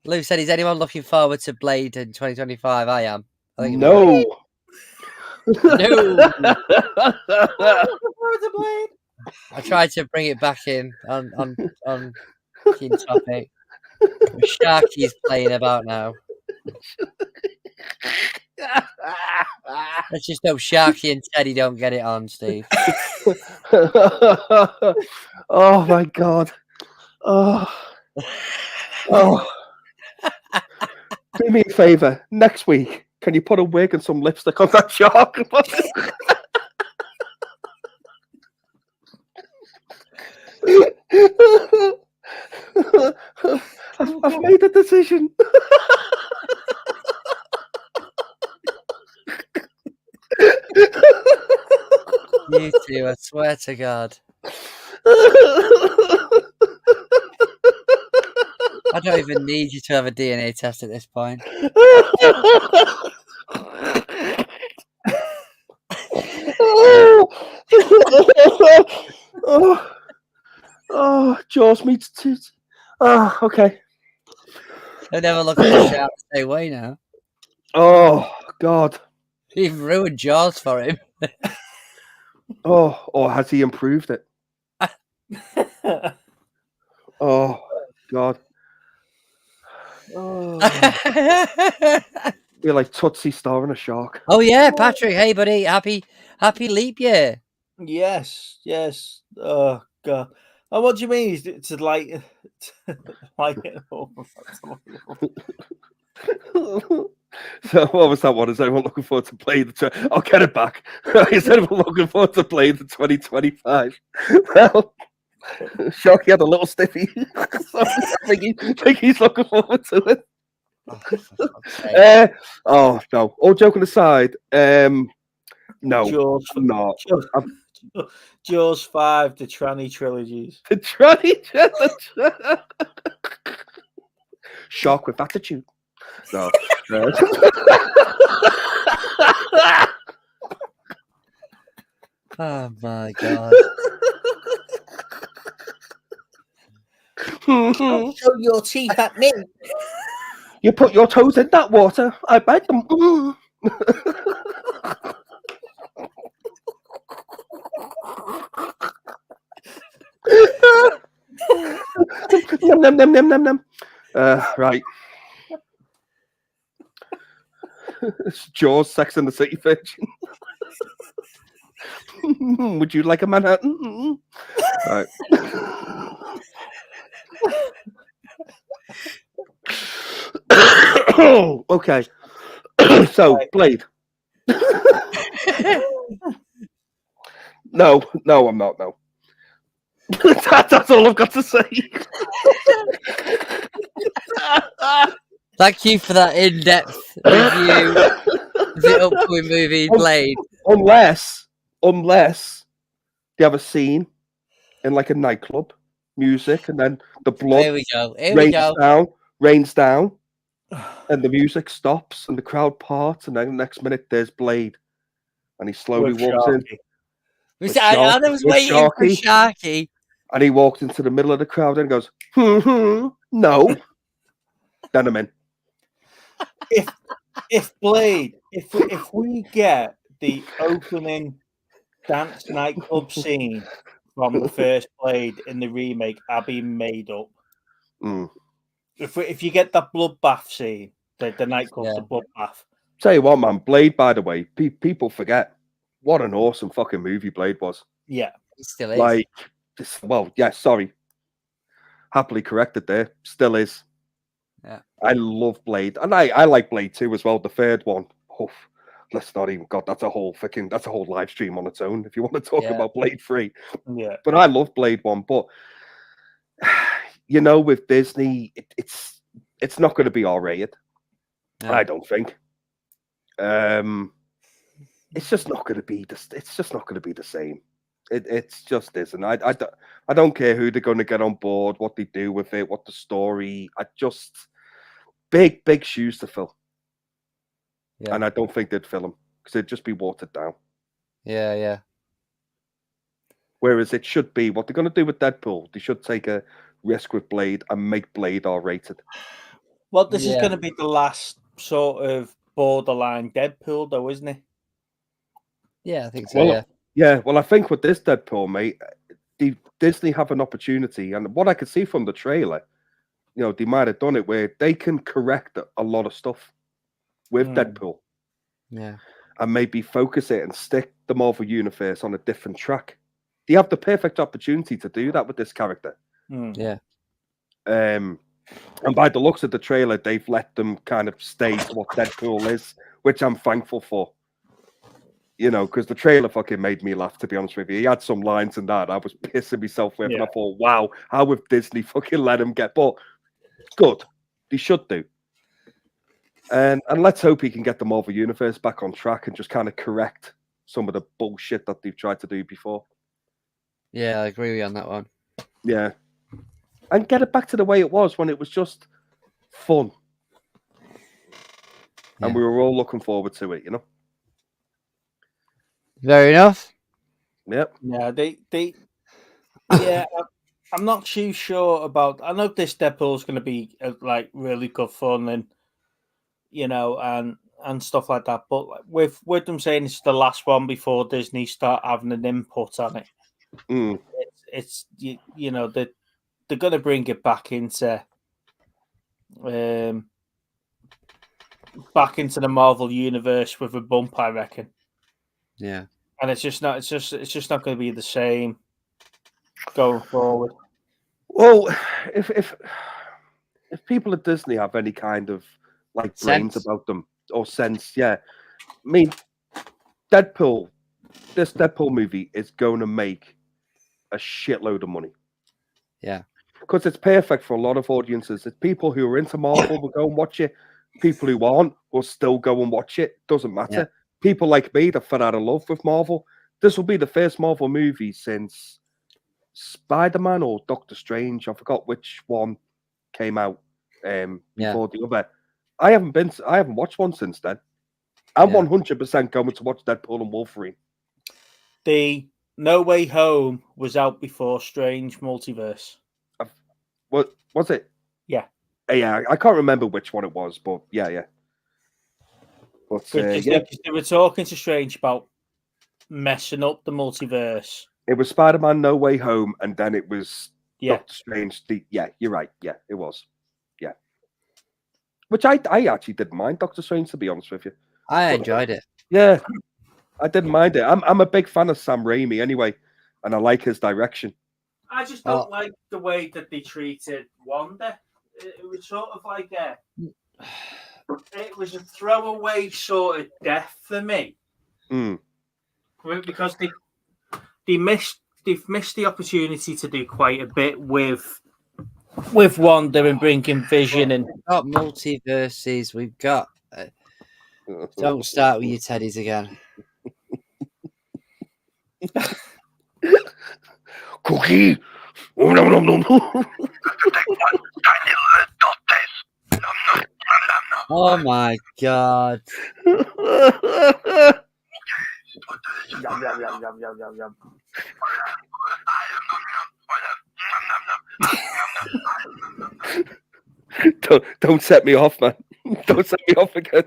Lou said, "Is anyone looking forward to Blade in 2025?" I am. I think No. No. Blade. I tried to bring it back in on fucking topic. Sharky's playing about now. Let's just hope Sharky and Teddy don't get it on, Steve. Oh my God. Oh. Do me a favor. Next week, can you put a wig and some lipstick on that shark? I've made a decision. You two, I swear to God. I don't even need you to have a DNA test at this point. Jaws meets tooth. Oh, okay. I'll never look at the shark the same way now. Oh, God. You've ruined Jaws for him. Oh, or has he improved it? Oh, God. Oh. You're like Tootsie starring a shark. Oh yeah, Patrick. Hey, buddy. Happy leap year. Yes. Oh God. And what do you mean? To light it up? So what was that one? Is anyone looking forward to playing the? I'll get it back. Is anyone looking forward to playing the 2025? Well, Sharky had a little stiffy. So I think he's looking forward to it. Oh no! All joking aside, no, Jaws, I'm not. Jaws 5, the Tranny trilogies. The tranny shark with attitude. No. Oh my God. Don't show your teeth at me. You put your toes in that water, I bite them. Nom, nom, nom, nom, nom, nom. Right. It's Jaws, Sex and the City Virgin. Would you like a Manhattan? Right. Okay. So, Blade. No, I'm not. No. That's all I've got to say. Thank you for that in-depth review of the upcoming movie Blade. Unless they have a scene in like a nightclub, music, and then the blood Here we go. rains down, and the music stops, and the crowd parts, and then the next minute there's Blade, and he slowly walks in. I was waiting for Sharky. And he walked into the middle of the crowd and goes, no. Then I'm in. If Blade, if we get the opening dance nightclub scene from the first Blade in the remake, I'll be made up. Mm. If you get that bloodbath scene, the nightclub, the bloodbath. Tell you what, man, Blade, by the way, people forget what an awesome fucking movie Blade was. Yeah. It still is. Like, sorry. Happily corrected there. Still is. Yeah. I love Blade. And I like Blade 2 as well. The third one. Oof, let's not even that's a whole live stream on its own if you want to talk about Blade 3. Yeah. But I love Blade 1. But you know, with Disney, it's not going to be R-rated. No. I don't think. It's just not going to be the same. It's just isn't. I don't care who they're going to get on board, what they do with it, what the story. I just big shoes to fill, Yeah. and I don't think they'd fill them because it'd just be watered down. Yeah. Whereas it should be what they're going to do with Deadpool. They should take a risk with Blade and make Blade R-rated. Well, this is Yeah. going to be the last sort of borderline Deadpool, though, isn't it? Yeah, I think so. Well, yeah. Yeah, well, I think with this Deadpool, mate, Disney have an opportunity, and what I could see from the trailer, they might have done it where they can correct a lot of stuff with Deadpool. Yeah. And maybe focus it and stick the Marvel Universe on a different track. They have the perfect opportunity to do that with this character. Yeah. And by the looks of the trailer, they've let them kind of stay to what Deadpool is, which I'm thankful for. Because the trailer fucking made me laugh, to be honest with you. He had some lines in that I was pissing myself with, and I thought, wow, how have Disney fucking let him get? But good. They should do. And let's hope he can get the Marvel Universe back on track and just kind of correct some of the bullshit that they've tried to do before. Yeah, I agree with you on that one. Yeah. And get it back to the way it was when it was just fun. Yeah. And we were all looking forward to it, Fair enough. Yep. Yeah, yeah, I'm not too sure about. I know this Deadpool is going to be like really good fun and and stuff like that. But with them saying it's the last one before Disney start having an input on it, it's they're going to bring it back into the Marvel universe with a bump, I reckon. Yeah. And it's just not going to be the same going forward. Well, if people at Disney have any kind of like brains about them or sense, yeah. I mean, this Deadpool movie is going to make a shitload of money. Yeah. Because it's perfect for a lot of audiences. It's people who are into Marvel will go and watch it. People who aren't will still go and watch it. Doesn't matter. Yeah. People like me that fell out of love with Marvel. This will be the first Marvel movie since Spider-Man or Doctor Strange. I forgot which one came out before the other. I haven't watched one since then. I'm 100% going to watch Deadpool and Wolverine. The No Way Home was out before Strange Multiverse. What was it? Yeah. Yeah, I can't remember which one it was, but yeah. But they were talking to Strange about messing up the multiverse. It was Spider-Man No Way Home, and then it was Yeah. Doctor Strange. Yeah, you're right. Yeah, it was. Yeah. Which I actually didn't mind Doctor Strange, to be honest with you. I enjoyed it. Yeah, I didn't mind it. I'm a big fan of Sam Raimi anyway, and I like his direction. I just don't like the way that they treated Wanda. It was sort of like it was a throwaway sort of death for me. Because they've missed the opportunity to do quite a bit with Wanda and bringing Vision and we've got multiverses. We've got. Don't start with your teddies again. Cookie. Oh my god. Don't set me off, man. Don't set me off again.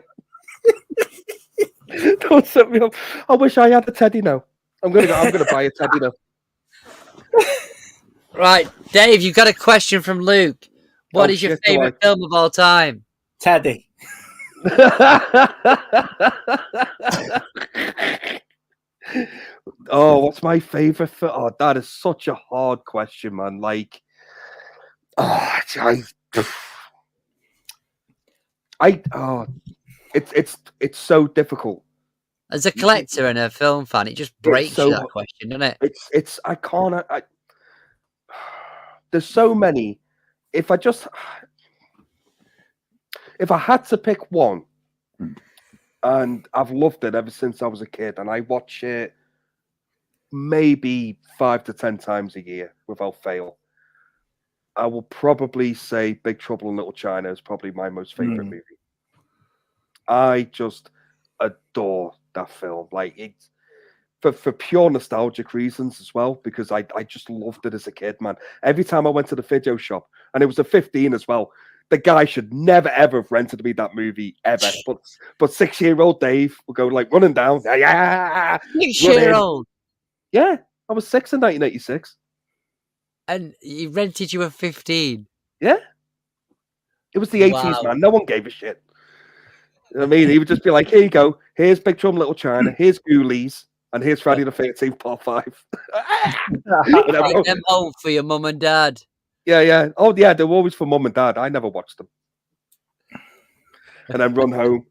Don't set me off. I wish I had a teddy now. I'm gonna buy a teddy now. Right, Dave, you've got a question from Luke. What is your favorite film of all time? Teddy. Oh, what's my favorite film? Oh, that is such a hard question, man. Like, it's so difficult. As a collector and a film fan, it just breaks you that question, doesn't it? I can't. There's so many. If I had to pick one, and I've loved it ever since I was a kid, and I watch it maybe 5 to 10 times a year without fail. I will probably say Big Trouble in Little China is probably my most favorite movie. I just adore that film. Like it's for pure nostalgic reasons as well, because I just loved it as a kid, man. Every time I went to the video shop, and it was a 15 as well, the guy should never ever have rented me that movie ever. But 6-year-old Dave would go like running down. Yeah, 6-year-old. Yeah, I was 6 in 1986. And he rented you a 15. Yeah. It was the 80s, man. No one gave a shit. You know what I mean? He would just be like, here you go. Here's Big Trouble in Little China. Here's Ghoulies. And here's Friday the 13th, part 5. Take them home for your mum and dad. Yeah. Oh, yeah, they were always for mum and dad. I never watched them. And then run home.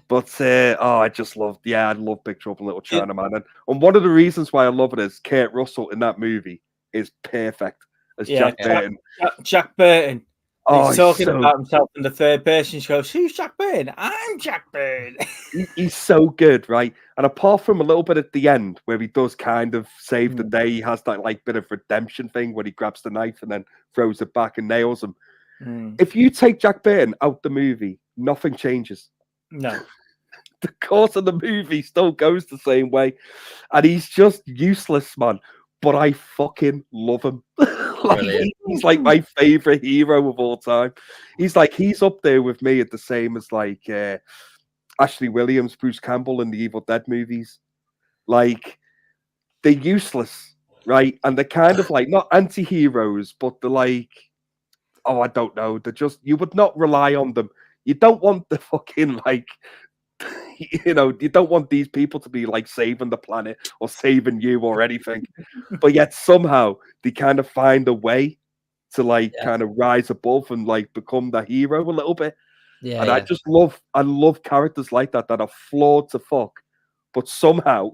But, I just loved, I love Big Trouble in Little China, man. And one of the reasons why I love it is Kurt Russell in that movie is perfect as Jack Burton. Jack Burton. Oh, he's talking about himself in the third person. He goes, "Who's Jack Burton? I'm Jack Burton." He's so good, right? And apart from a little bit at the end where he does kind of save the day, he has that like bit of redemption thing where he grabs the knife and then throws it back and nails him. If you take Jack Burton out the movie, nothing changes. No. The course of the movie still goes the same way. And he's just useless, man. But I fucking love him. He's like my favorite hero of all time. He's up there with me at the same as like Ashley Williams, Bruce Campbell in the Evil Dead movies. Like they're useless, right? And they're kind of like not anti-heroes, but they're like, oh, I don't know. They're just, you would not rely on them. You don't want the fucking like, you don't want these people to be like saving the planet or saving you or anything. But yet somehow they kind of find a way to like kind of rise above and like become the hero a little bit. Yeah. And I love characters like that are flawed to fuck, but somehow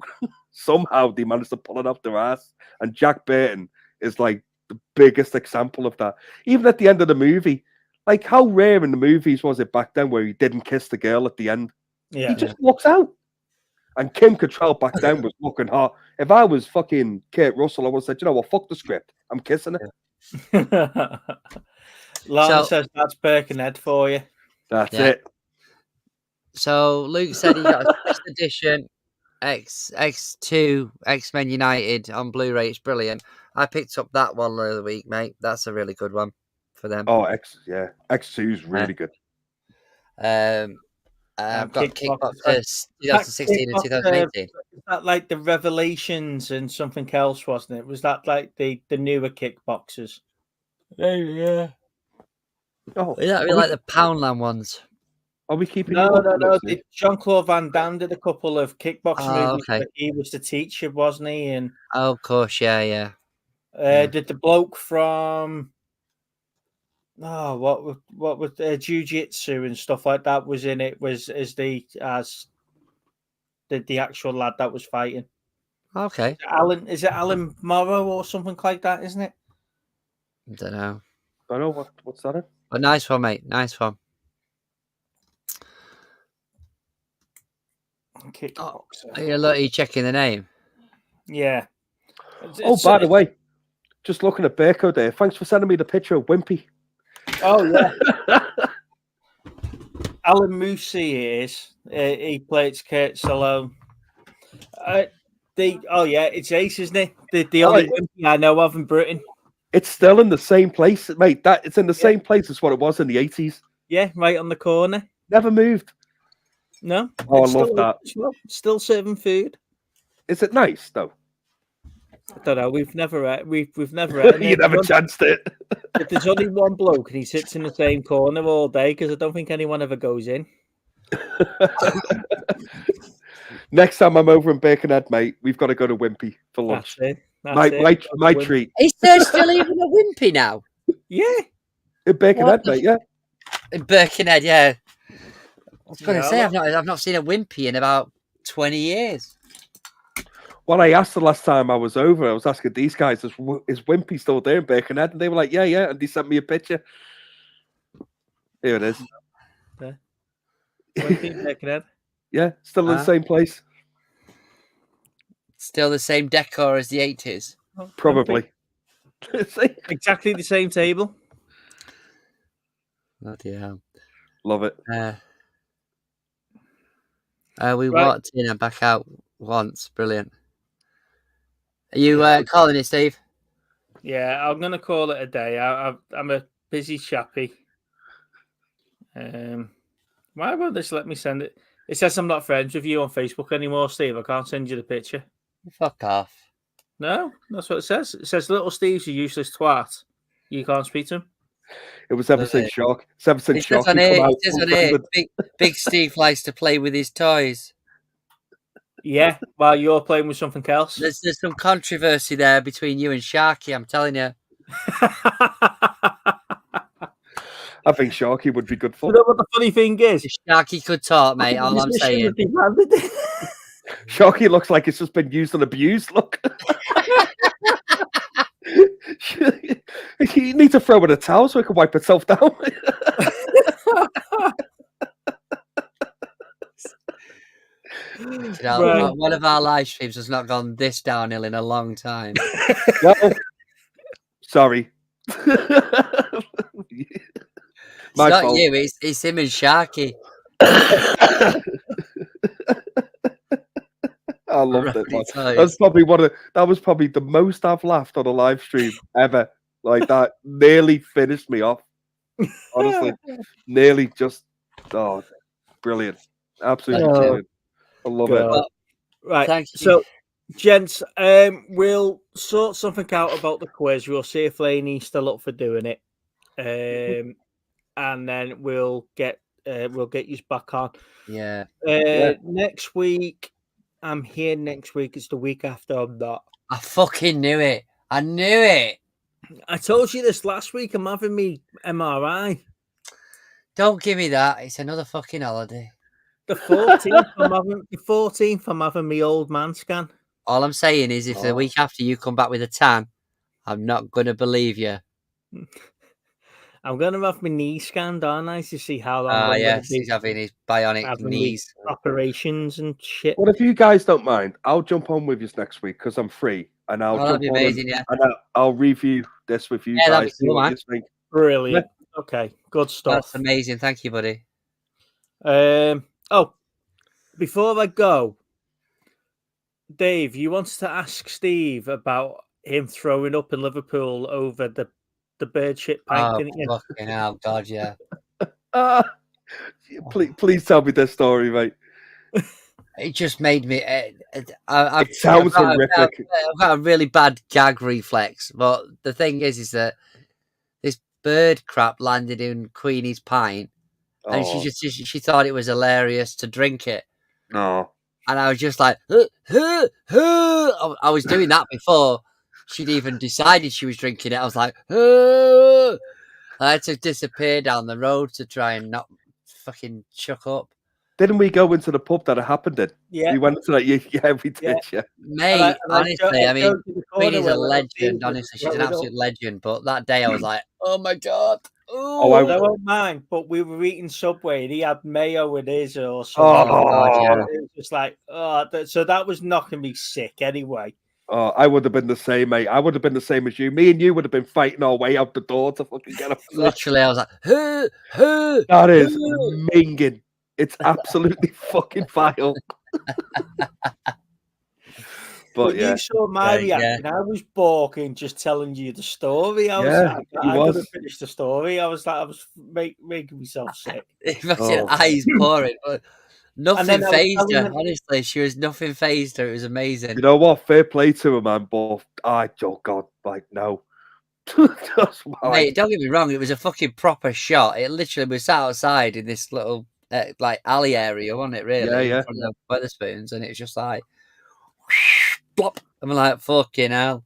they manage to pull it off their ass. And Jack Burton is like the biggest example of that. Even at the end of the movie, like how rare in the movies was it back then where he didn't kiss the girl at the end? Yeah. He just walks out. And Kim Cattrall back then was looking hot. If I was fucking Kurt Russell, I would have said, you know what, fuck the script. I'm kissing it. Lana says that's Birkenhead for you. That's it. So Luke said he got a first edition X2 X-Men United on Blu-ray. It's brilliant. I picked up that one the other week, mate. That's a really good one for them. Oh, X2 is really good. I've got Kickboxers 2016 and 2018. Was that like the Revelations and something else, wasn't it? Was that like the newer Kickboxers? Yeah. Oh, is that like the Poundland ones? Are we keeping? No. Jean-Claude Van Damme did a couple of kickboxing movies. Okay. He was the teacher, wasn't he? And of course, yeah. Did the bloke from? Oh, what was jiu-jitsu and stuff like that was in it? Was the actual lad that was fighting? Okay. Is it Alan Morrow or something like that? Isn't it? I don't know. I don't know what's that in? A nice one, mate. Nice one. Kickboxer. Are you checking the name? Yeah. By the way, just looking at Berko there. Thanks for sending me the picture of Wimpy. Oh yeah. Alan Moosey is. He plays Kurt Stallone. It's Ace, isn't it? The only Wimpy I know of in Britain. It's still in the same place, mate. It's in the same place as what it was in the 80s. Yeah, right on the corner. Never moved. No. Oh, I love that. Still serving food. Is it nice though? I don't know. We've never you never chanced it. If there's only one bloke and he sits in the same corner all day, because I don't think anyone ever goes in. Next time I'm over in Birkenhead, mate, we've got to go to Wimpy for lunch. That's it. My treat. Is there still even a Wimpy now? Yeah. In Birkenhead, mate, yeah. In Birkenhead, yeah. I was going to say, I've not seen a Wimpy in about 20 years. Well, I asked the last time I was over, I was asking these guys, is Wimpy still there in Birkenhead? And they were like, yeah. And they sent me a picture. Here it is. Wimpy in Birkenhead? Yeah, still in the same place. Still the same decor as the 80s. Probably. See? Exactly the same table. Bloody hell. Love it. We Right. walked in and back out once. Brilliant. Are you calling it, Steve? Yeah, I'm gonna call it a day. I'm a busy chappy. Why won't this let me send it? It says I'm not friends with you on Facebook anymore, Steve. I can't send you the picture. Fuck off. No, that's what it says. It says little Steve's a useless twat. You can't speak to him. It was ever since shock. It's ever since It says shock. on he come here, out it says on here, big Steve likes to play with his toys. Yeah, while you're playing with something else. There's some controversy there between you and Sharky, I'm telling you. I think Sharky would be good You fun. know what the funny thing is? If Sharky could talk, mate, all I'm saying. Sharky looks like it's just been used and abused. Look. You need to throw in a towel so it can wipe itself down. Right. One of our live streams has not gone this downhill in a long time. Well, sorry. It's not you, it's him and Sharky. I loved it. Man. That was probably the most I've laughed on a live stream ever. Like that nearly finished me off. Honestly, nearly just brilliant. Absolutely brilliant. I love it. Right. Thank you. So, gents, we'll sort something out about the quiz. We'll see if Laney's still up for doing it. And then we'll get you back on. Yeah. Next week, I'm here next week. It's the week after I'm not. I fucking knew it. I knew it. I told you this last week. I'm having me MRI. Don't give me that. It's another fucking holiday. The 14th, I'm having me old man scan. All I'm saying is if the week after you come back with a tan, I'm not going to believe you. I'm going to have my knee scanned, aren't I, to see how long he's having his bionic knees. Operations and shit. Well, if you guys don't mind, I'll jump on with you next week because I'm free. And I'll jump be on amazing, and I'll review this with you guys. Cool, man. Brilliant. Yeah. Okay, good stuff. That's amazing. Thank you, buddy. Before I go, Dave, you wanted to ask Steve about him throwing up in Liverpool over the bird shit pint, didn't you? Fucking hell, God, yeah. Please tell me this story, mate. It just made me. It sounds horrific. I've got a really bad gag reflex, but the thing is that this bird crap landed in Queenie's pint, and she thought it was hilarious to drink it. No, and I was just like, I was doing that before she'd even decided she was drinking it. I was like, I had to disappear down the road to try and not fucking chuck up. Didn't we go into the pub that it happened in? Yeah. We went to that. Yeah, we did, yeah. Mate, honestly, I mean, Queenie's a legend. Honestly, she's an absolute legend. But that day I was like, oh my God. I won't mind, but we were eating Subway and he had mayo in his or something. It was just like, so that was knocking me sick anyway. Oh, I would have been the same, mate. I would have been the same as you. Me and you would have been fighting our way out the door to fucking get up. Literally, I was like, that is minging. It's absolutely fucking vile. But you saw my reaction. I was balking just telling you the story. I couldn't finish the story. I was making myself sick. Eyes pouring. Nothing phased her. Honestly, she was nothing phased her. It was amazing. You know what? Fair play to her, man. But oh God, like no. Mate, don't get me wrong. It was a fucking proper shot. It literally was outside in this little like alley area, wasn't it? Really, yeah. From the Wetherspoons, and it was just like, plop. I'm like, fucking hell.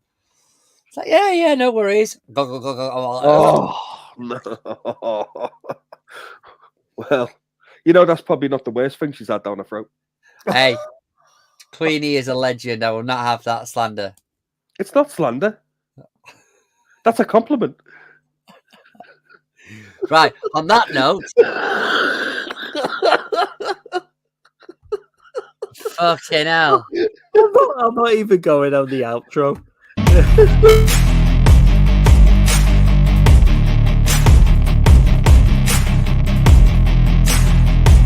It's like, yeah, no worries. Oh no. Well, you know that's probably not the worst thing she's had down her throat. Hey, Queenie is a legend. I will not have that slander. It's not slander. That's a compliment. Right. On that note. Fucking hell. I'm not even going on the outro.